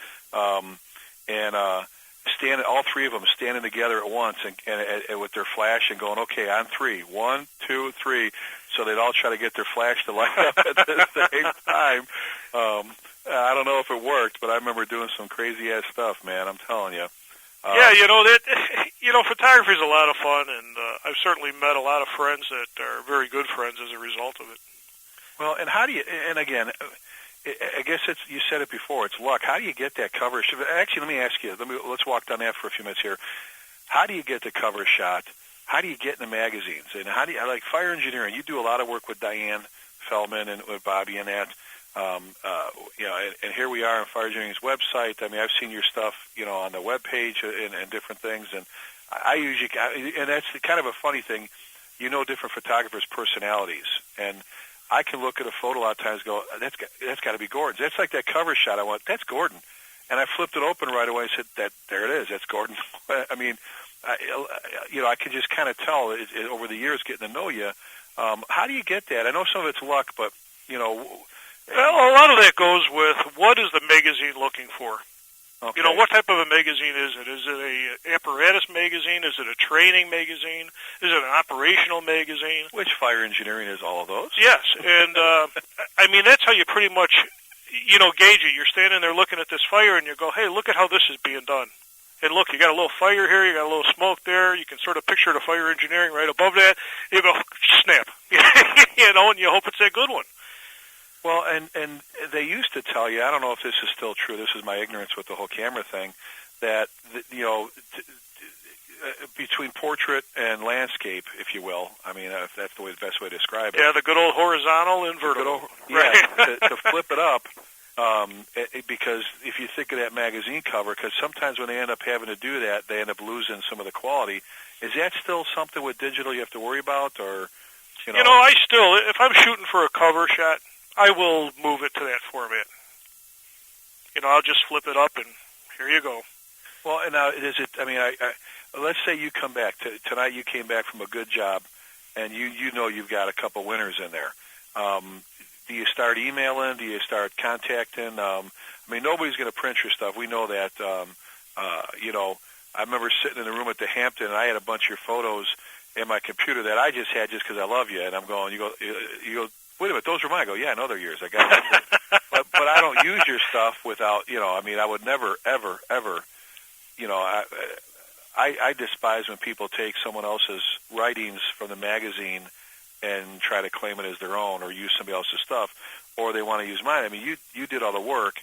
All three of them standing together at once and with their flash and going, okay, on three, 1, 2, 3. So they'd all try to get their flash to light up at the same time. I don't know if it worked, but I remember doing some crazy ass stuff, man. I'm telling you. Yeah, photography is a lot of fun, and I've certainly met a lot of friends that are very good friends as a result of it. Well, and how do you? And again, I guess you said it before. It's luck. How do you get that cover? Actually, let me ask you. Let's walk down that for a few minutes here. How do you get the cover shot? How do you get in the magazines? And how do you, like fire engineering? You do a lot of work with Diane Feldman and with Bobby and that. And here we are on Fire Engineering's website. I mean, I've seen your stuff, on the web page and different things. And I usually, and that's kind of a funny thing. Different photographers' personalities, and I can look at a photo a lot of times and go, that's got to be Gordon's. That's like that cover shot. I went, that's Gordon. And I flipped it open right away and said, there it is. That's Gordon. I mean, I can just kind of tell over the years getting to know you. How do you get that? I know some of it's luck, but, Well, a lot of that goes with what is the magazine looking for? Okay. What type of a magazine is it? Is it a apparatus magazine? Is it a training magazine? Is it an operational magazine? Which Fire Engineering is all of those. Yes, and that's how you pretty much, gauge it. You're standing there looking at this fire, and you go, hey, look at how this is being done. And look, you got a little fire here, you got a little smoke there. You can sort of picture the Fire Engineering right above that. You go, snap, and you hope it's a good one. Well, and they used to tell you, I don't know if this is still true, this is my ignorance with the whole camera thing, that, between portrait and landscape, if you will, I mean, if that's the best way to describe it. Yeah, the good old horizontal and vertical. Right. to flip it up, because if you think of that magazine cover, because sometimes when they end up having to do that, they end up losing some of the quality. Is that still something with digital you have to worry about, or, I still, if I'm shooting for a cover shot, I will move it to that format. I'll just flip it up, and here you go. Well, and now, let's say you come back. Tonight you came back from a good job, and you've got a couple winners in there. Do you start emailing? Do you start contacting? Nobody's going to print your stuff. We know that. I remember sitting in the room at the Hampton, and I had a bunch of your photos in my computer that I just had just because I love you. And I'm going, you go, wait a minute, those are mine. I go, yeah, I know they're yours. I got them. but I don't use your stuff without, I would never, ever, ever, I despise when people take someone else's writings from the magazine and try to claim it as their own or use somebody else's stuff, or they want to use mine. I mean, you did all the work,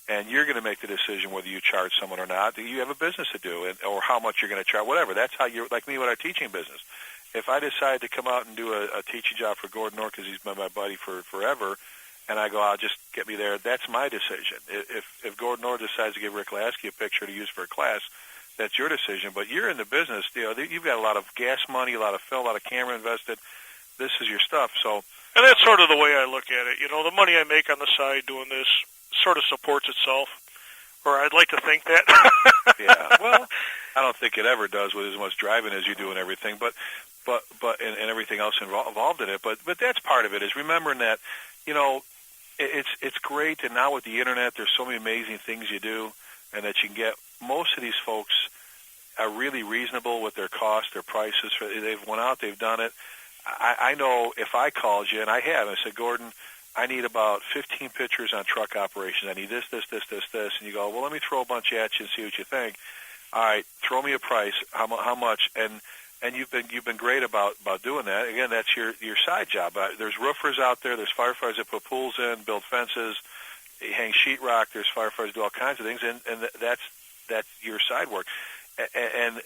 and you're going to make the decision whether you charge someone or not. You have a business to do, or how much you're going to charge, whatever. That's how you're, like me with our teaching business. If I decide to come out and do a teaching job for Gordon Orr because he's been my buddy for forever, and I go, I'll just get me there, that's my decision. If Gordon Orr decides to give Rick Lasky a picture to use for a class, that's your decision. But you're in the business. You've got a lot of gas money, a lot of film, a lot of camera invested. This is your stuff. So, and that's sort of the way I look at it. The money I make on the side doing this sort of supports itself, or I'd like to think that. Yeah. Well, I don't think it ever does with as much driving as you do and everything, but and everything else involved in it. But that's part of it, is remembering that, you know, it's great, and now with the internet, there's so many amazing things you do, and that you can get. Most of these folks are really reasonable with their costs, their prices. They've went out, they've done it. I know if I called you, and I have, I said, Gordon, I need about 15 pictures on truck operations. I need this, and you go, well, let me throw a bunch at you and see what you think. All right, throw me a price. How much? And you've been great about doing that. Again, that's your side job. There's roofers out there. There's firefighters that put pools in, build fences, hang sheetrock. There's firefighters do all kinds of things, and that's your side work. And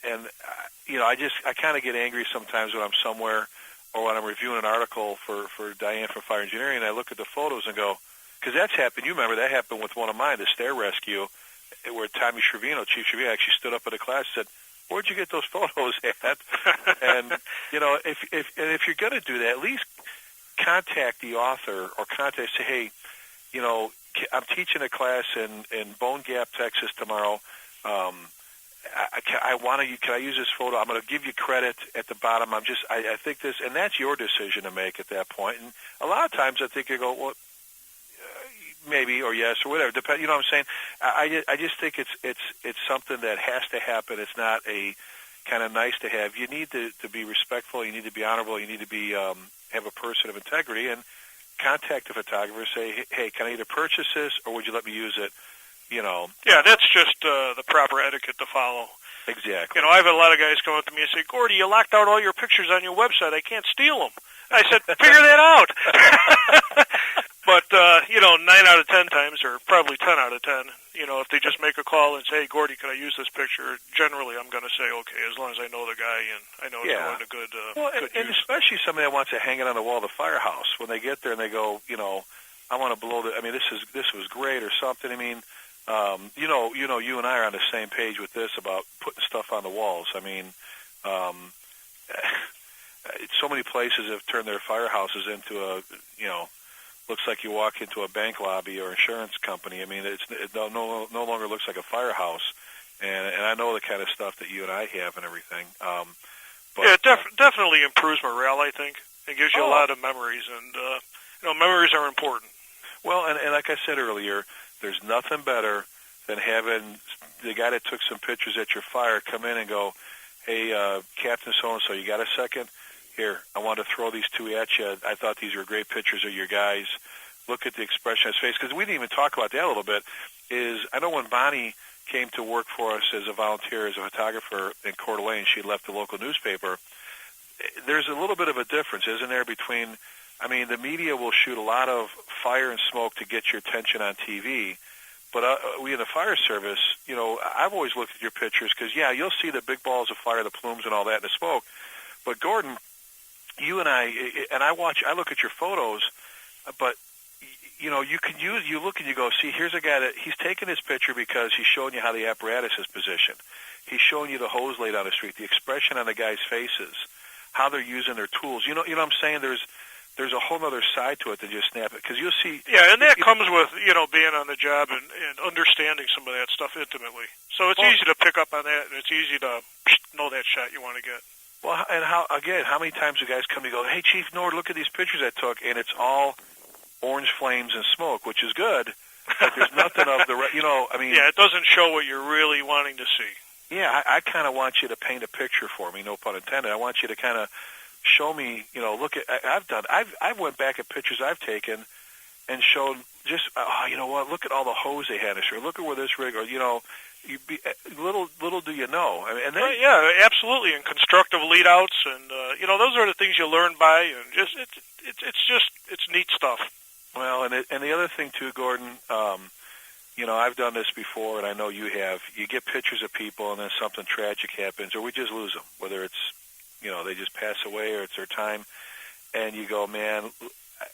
you know, I kind of get angry sometimes when I'm somewhere or when I'm reviewing an article for Diane from Fire Engineering, and I look at the photos and go, because that's happened. You remember that happened with one of mine, the stair rescue, where Tommy Schervino, Chief Schervino, actually stood up at a class and said, where'd you get those photos at? And, you know, if you're going to do that, at least contact the author or say, hey, you know, I'm teaching a class in Bone Gap, Texas tomorrow. I want to. Can I use this photo? I'm going to give you credit at the bottom. I think this, and that's your decision to make at that point. And a lot of times, I think you go, well, maybe or yes or whatever. Depend. You know what I'm saying? I just think it's something that has to happen. It's not a kind of nice to have. You need to be respectful. You need to be honorable. You need to be have a person of integrity, and contact the photographer. Say, hey, can I either purchase this or would you let me use it? You know. Yeah, that's just the proper etiquette to follow. Exactly. You know, I have a lot of guys come up to me and say, Gordy, you locked out all your pictures on your website. I can't steal them. I said, figure that out. But, you know, 9 out of 10 times, or probably 10 out of 10, you know, if they just make a call and say, hey, Gordy, can I use this picture? Generally, I'm going to say, okay, as long as I know the guy and I know it's going to good use. And especially somebody that wants to hang it on the wall of the firehouse. When they get there and they go, you know, I want to blow I mean, this was great or something. I mean, you know, you and I are on the same page with this about putting stuff on the walls. I mean, so many places have turned their firehouses into a, you know, looks like you walk into a bank lobby or insurance company. I mean, it no longer looks like a firehouse. And I know the kind of stuff that you and I have and everything. But, yeah, it definitely improves morale, I think. It gives you a lot of memories, and you know, memories are important. Well, and like I said earlier, there's nothing better than having the guy that took some pictures at your fire come in and go, hey, Captain so-and-so, you got a second? Here, I want to throw these two at you. I thought these were great pictures of your guys. Look at the expression on his face. Because we didn't even talk about that a little bit. I know when Bonnie came to work for us as a volunteer, as a photographer in Coeur d'Alene, she left the local newspaper. There's a little bit of a difference, isn't there, between, I mean, the media will shoot a lot of fire and smoke to get your attention on TV. But we in the fire service, you know, I've always looked at your pictures because, yeah, you'll see the big balls of fire, the plumes and all that, and the smoke. But Gordon, you and I look at your photos, but you know, you look and you go, see, here's a guy that he's taking his picture because he's showing you how the apparatus is positioned. He's showing you the hose laid on the street, the expression on the guys' faces, how they're using their tools. You know what I'm saying? There's a whole other side to it than just snap it, because you'll see. Yeah, and that comes with, you know, being on the job and understanding some of that stuff intimately. So it's easy to pick up on that, and it's easy to know that shot you want to get. Well, and how many times do guys come and go, hey, Chief Nord, look at these pictures I took, and it's all orange flames and smoke, which is good, but there's nothing of the, you know, I mean. Yeah, it doesn't show what you're really wanting to see. Yeah, I kind of want you to paint a picture for me, no pun intended. I want you to kind of show me, you know, look at, I've went back at pictures I've taken and showed just, you know what, look at all the hose they had. Or look at where this rig, or, you know, little do you know. I mean, and then, yeah, absolutely, and constructive lead outs, and you know, those are the things you learn by, and just it's neat stuff. Well, and the other thing too, Gordon, you know, I've done this before, and I know you have. You get pictures of people, and then something tragic happens, or we just lose them, whether it's, you know, they just pass away or it's their time, and you go, man,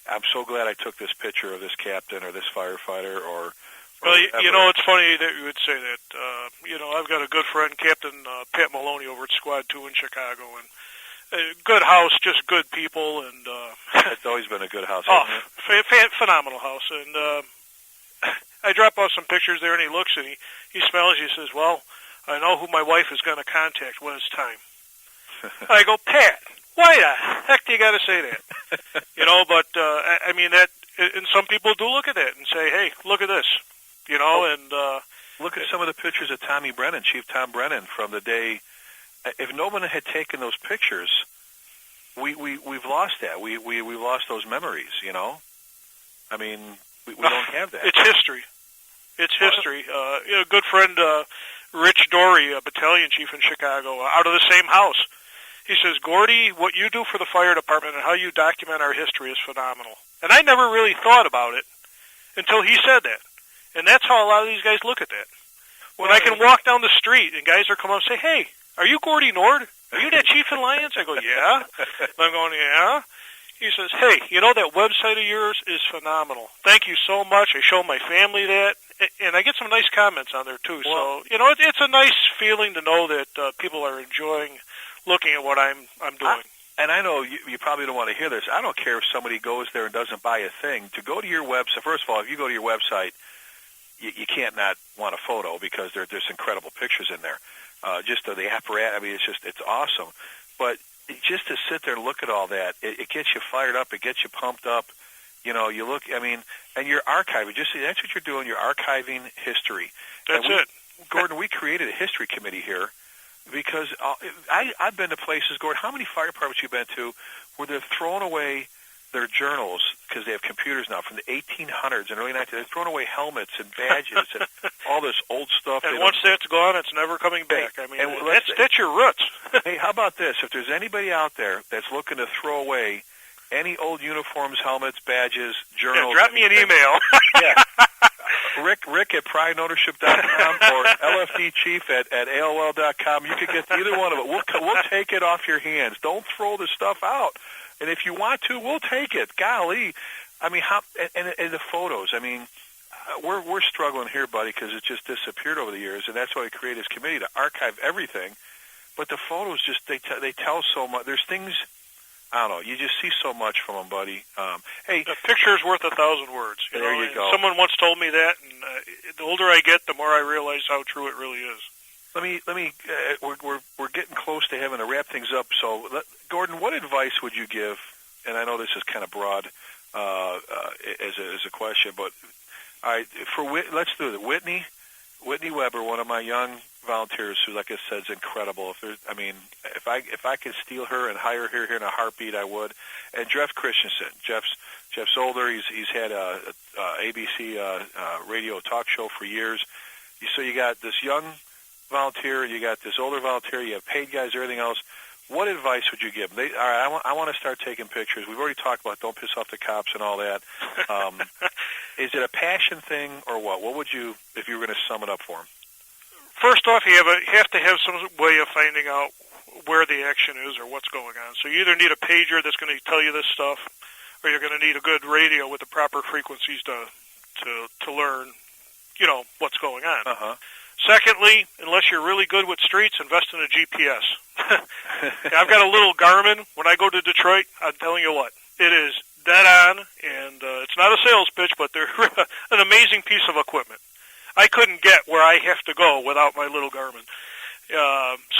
I'm so glad I took this picture of this captain or this firefighter or. Well, you know, it's funny that you would say that. You know, I've got a good friend, Captain Pat Maloney, over at Squad 2 in Chicago, and good house, just good people, and it's always been a good house. Phenomenal house. And I drop off some pictures there, and he looks and he smells. He says, "Well, I know who my wife is going to contact when it's time. I go, Pat, why the heck do you got to say that? But I mean, and some people do look at that and say, hey, look at this, and look at some of the pictures of Tommy Brennan, Chief Tom Brennan, from the day. If no one had taken those pictures, we've lost that. We've lost those memories, I mean, we don't have that. It's history. It's history. A good friend, Rich Dory, a battalion chief in Chicago, out of the same house. He says, Gordy, what you do for the fire department and how you document our history is phenomenal. And I never really thought about it until he said that. And that's how a lot of these guys look at that. When I can walk down the street and guys are coming up and say, hey, are you Gordy Nord? Are you that chief in Lyons? I go, yeah. And I'm going, yeah. He says, hey, that website of yours is phenomenal. Thank you so much. I show my family that. And I get some nice comments on there, too. Well, so, it's a nice feeling to know that people are enjoying looking at what I'm doing. And I know you probably don't want to hear this. I don't care if somebody goes there and doesn't buy a thing. To go to your website, first of all, if you go to your website, you can't not want a photo because there's incredible pictures in there. Just the apparatus, I mean, it's awesome. But just to sit there and look at all that, it gets you fired up. It gets you pumped up. You look, I mean, and you're archiving. That's what you're doing. You're archiving history. That's it. Gordon, we created a history committee here because I've been to places, Gordon, how many fire departments you've been to where they're throwing away their journals because they have computers now from the 1800s and early 1900s. They're throwing away helmets and badges and all this old stuff. And once that's gone, it's never coming back. I mean, that's your roots. Hey, how about this? If there's anybody out there that's looking to throw away any old uniforms, helmets, badges, journals. Yeah, drop me an email. Yeah. Rick at prideandownership.com or LFDchief at AOL.com. You could get either one of it. We'll take it off your hands. Don't throw the stuff out. And if you want to, we'll take it. Golly. I mean, and the photos. I mean, we're struggling here, buddy, because it just disappeared over the years, and that's why we created this committee to archive everything. But the photos just, they tell so much. There's things, I don't know, you just see so much from them, buddy. Hey, a picture's worth 1,000 words. There you go. Someone once told me that, and the older I get, the more I realize how true it really is. Let me. We're getting close to having to wrap things up. So, Gordon, what advice would you give? And I know this is kind of broad as a question, but all right, let's do it. Whitney Weber, one of my young volunteers, who, like I said, is incredible. If I could steal her and hire her here in a heartbeat, I would. And Jeff Christensen. Jeff's older. He's had a ABC radio talk show for years. So you got this young volunteer, you got this older volunteer, you have paid guys, everything else. What advice would you give them? All right, I want to start taking pictures. We've already talked about don't piss off the cops and all that. Is it a passion thing or what? What would you, if you were going to sum it up for them? First off, you have to have some way of finding out where the action is or what's going on. So you either need a pager that's going to tell you this stuff, or you're going to need a good radio with the proper frequencies to learn, what's going on. Uh-huh. Secondly, unless you're really good with streets, invest in a GPS. I've got a little Garmin. When I go to Detroit, I'm telling you what, it is dead on, and it's not a sales pitch, but they're an amazing piece of equipment. I couldn't get where I have to go without my little Garmin.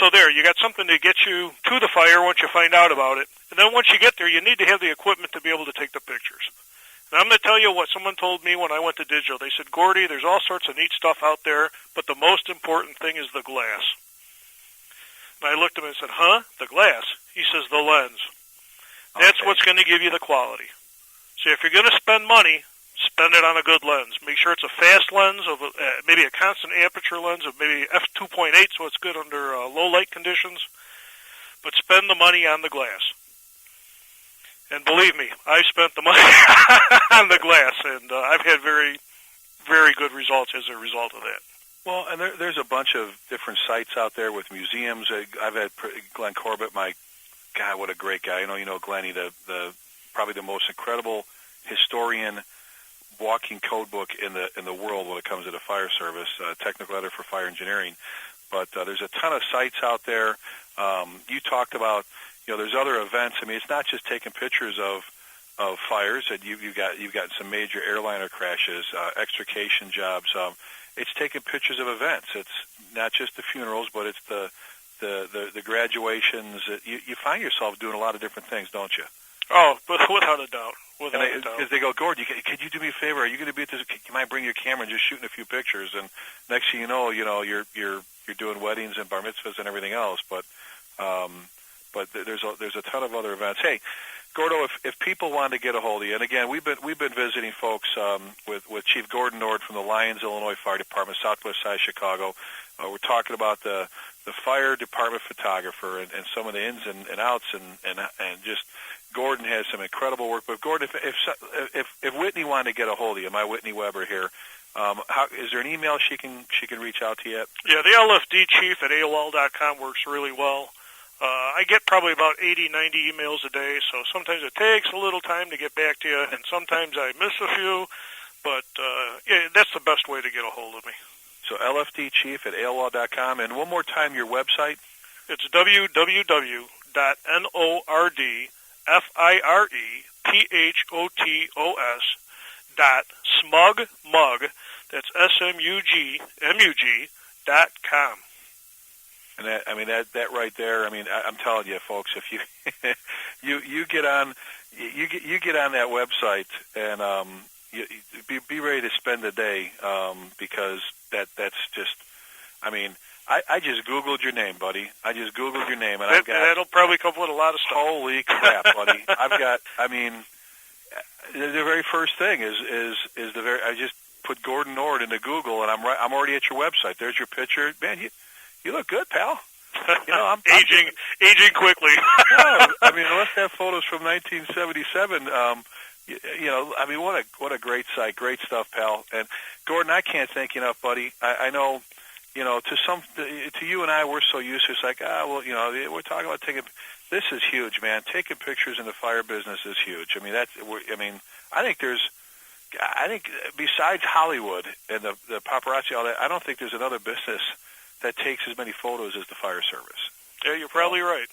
So there, you got something to get you to the fire once you find out about it. And then once you get there, you need to have the equipment to be able to take the pictures. And I'm going to tell you what someone told me when I went to digital. They said, Gordy, there's all sorts of neat stuff out there, but the most important thing is the glass. And I looked at him and said, huh? The glass? He says, the lens. That's what's going to give you the quality. So if you're going to spend money, spend it on a good lens. Make sure it's a fast lens, of maybe a constant aperture lens of maybe f2.8, so it's good under low light conditions. But spend the money on the glass. And believe me, I've spent the money on the glass, and I've had very, very good results as a result of that. Well, and there's a bunch of different sites out there with museums. I've had Glenn Corbett, God, what a great guy. You know Glenny, the probably the most incredible historian, walking code book in the world when it comes to the fire service, technical editor for fire engineering. But there's a ton of sites out there. You talked about, there's other events. I mean, it's not just taking pictures of fires. And you've got some major airliner crashes, extrication jobs. it's taking pictures of events. It's not just the funerals, but it's the graduations. You find yourself doing a lot of different things, don't you? Oh, but without a doubt. Because they go, Gordon, could you do me a favor? Are you going to be at this? You might bring your camera and just shooting a few pictures, and next thing you know, you're doing weddings and bar mitzvahs and everything else. But there's a ton of other events. Hey, Gordo, if people want to get a hold of you, and again, we've been visiting folks with Chief Gordon Nord from the Lyons, Illinois Fire Department, Southwest side of Chicago. We're talking about the fire department photographer and some of the ins and outs and just Gordon has some incredible work. But Gordon, if Whitney wanted to get a hold of you, my Whitney Weber here, is there an email she can reach out to you at? Yeah, the LFD chief at AOL.com works really well. I get probably about 80, 90 emails a day, so sometimes it takes a little time to get back to you, and sometimes I miss a few, but yeah, that's the best way to get a hold of me. So LFDchief at AOL.com, and one more time, your website? It's www.nordphotos.smugmug, that's SMUGMUG.com. And that right there. I'm telling you, folks, if you you get on that website and you be ready to spend the day because that's just. I just Googled your name, buddy. I just Googled your name, and I've got. That'll probably come with a lot of stuff. Holy crap, buddy! I've got. The very first thing is the very. I just put Gordon Nord into Google, and I'm already at your website. There's your picture, man. You look good, pal. I'm aging quickly. No, unless that photo's from 1977. What a great site, great stuff, pal. And Gordon, I can't thank you enough, buddy. I know, to you and I, we're so used to it's like, we're talking about taking. This is huge, man. Taking pictures in the fire business is huge. I think besides Hollywood and the paparazzi, all that, I don't think there's another business that takes as many photos as the fire service. Yeah, you're probably right.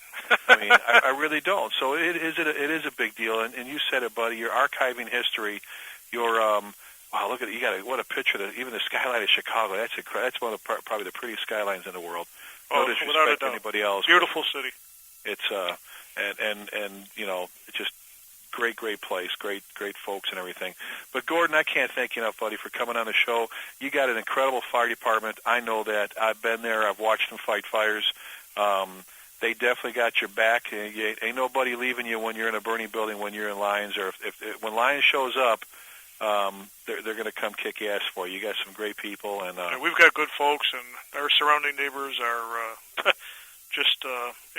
I really don't. So it is a big deal, and you said it, buddy. You're archiving history. You're wow, look at it. What a picture! Even the skyline of Chicago. That's one of probably the prettiest skylines in the world. No disrespect to anybody else. Beautiful city. It's and it's just great place, great folks and everything. But Gordon, I can't thank you enough, buddy, for coming on the show. You got an incredible fire department. I know that. I've been there. I've watched them fight fires. They definitely got your back. Ain't nobody leaving you when you're in a burning building, when you're in Lyons, or if when Lyons shows up, they're going to come kick ass for you. You got some great people, and we've got good folks, and our surrounding neighbors are just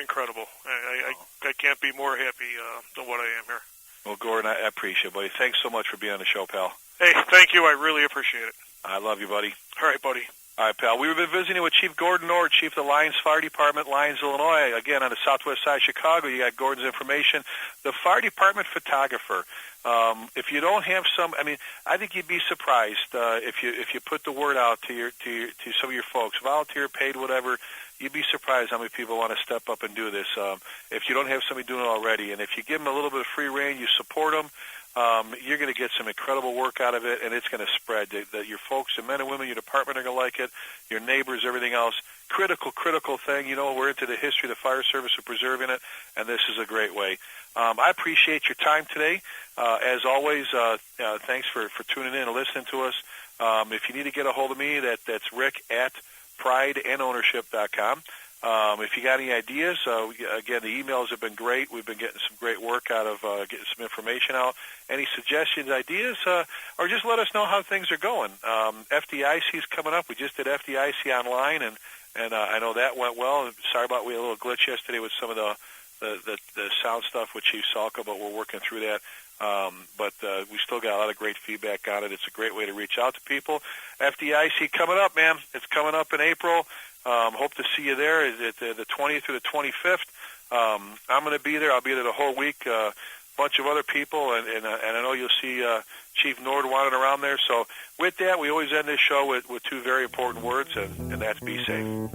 incredible. I can't be more happy than what I am here. Well, Gordon, I appreciate it, buddy. Thanks so much for being on the show, pal. Hey, thank you. I really appreciate it. I love you, buddy. All right, buddy. All right, pal. We've been visiting with Chief Gordon Nord, Chief of the Lyons Fire Department, Lyons, Illinois. Again, on the southwest side of Chicago, you got Gordon's information. The fire department photographer. If you don't have some, I think you'd be surprised if you put the word out to some of your folks, volunteer, paid, whatever. You'd be surprised how many people want to step up and do this. If you don't have somebody doing it already, and if you give them a little bit of free rein, you support them. You're going to get some incredible work out of it, and it's going to spread. That your folks, the men and women, your department are going to like it, your neighbors, everything else. Critical thing. We're into the history of the fire service of preserving it, and this is a great way. I appreciate your time today. As always, thanks for tuning in and listening to us. If you need to get a hold of me, that's Rick at prideandownership.com. If you got any ideas, again, the emails have been great. We've been getting some great work out of getting some information out. Any suggestions, ideas, or just let us know how things are going. FDIC is coming up. We just did FDIC online, and I know that went well. Sorry about we had a little glitch yesterday with some of the sound stuff with Chief Salka, but we're working through that. But we still got a lot of great feedback on it. It's a great way to reach out to people. FDIC coming up, man. It's coming up in April. Hope to see you there. It's the 20th through the 25th. I'm going to be there. I'll be there the whole week. A bunch of other people, and I know you'll see Chief Nord wandering around there. So with that, we always end this show with two very important words, and that's be safe.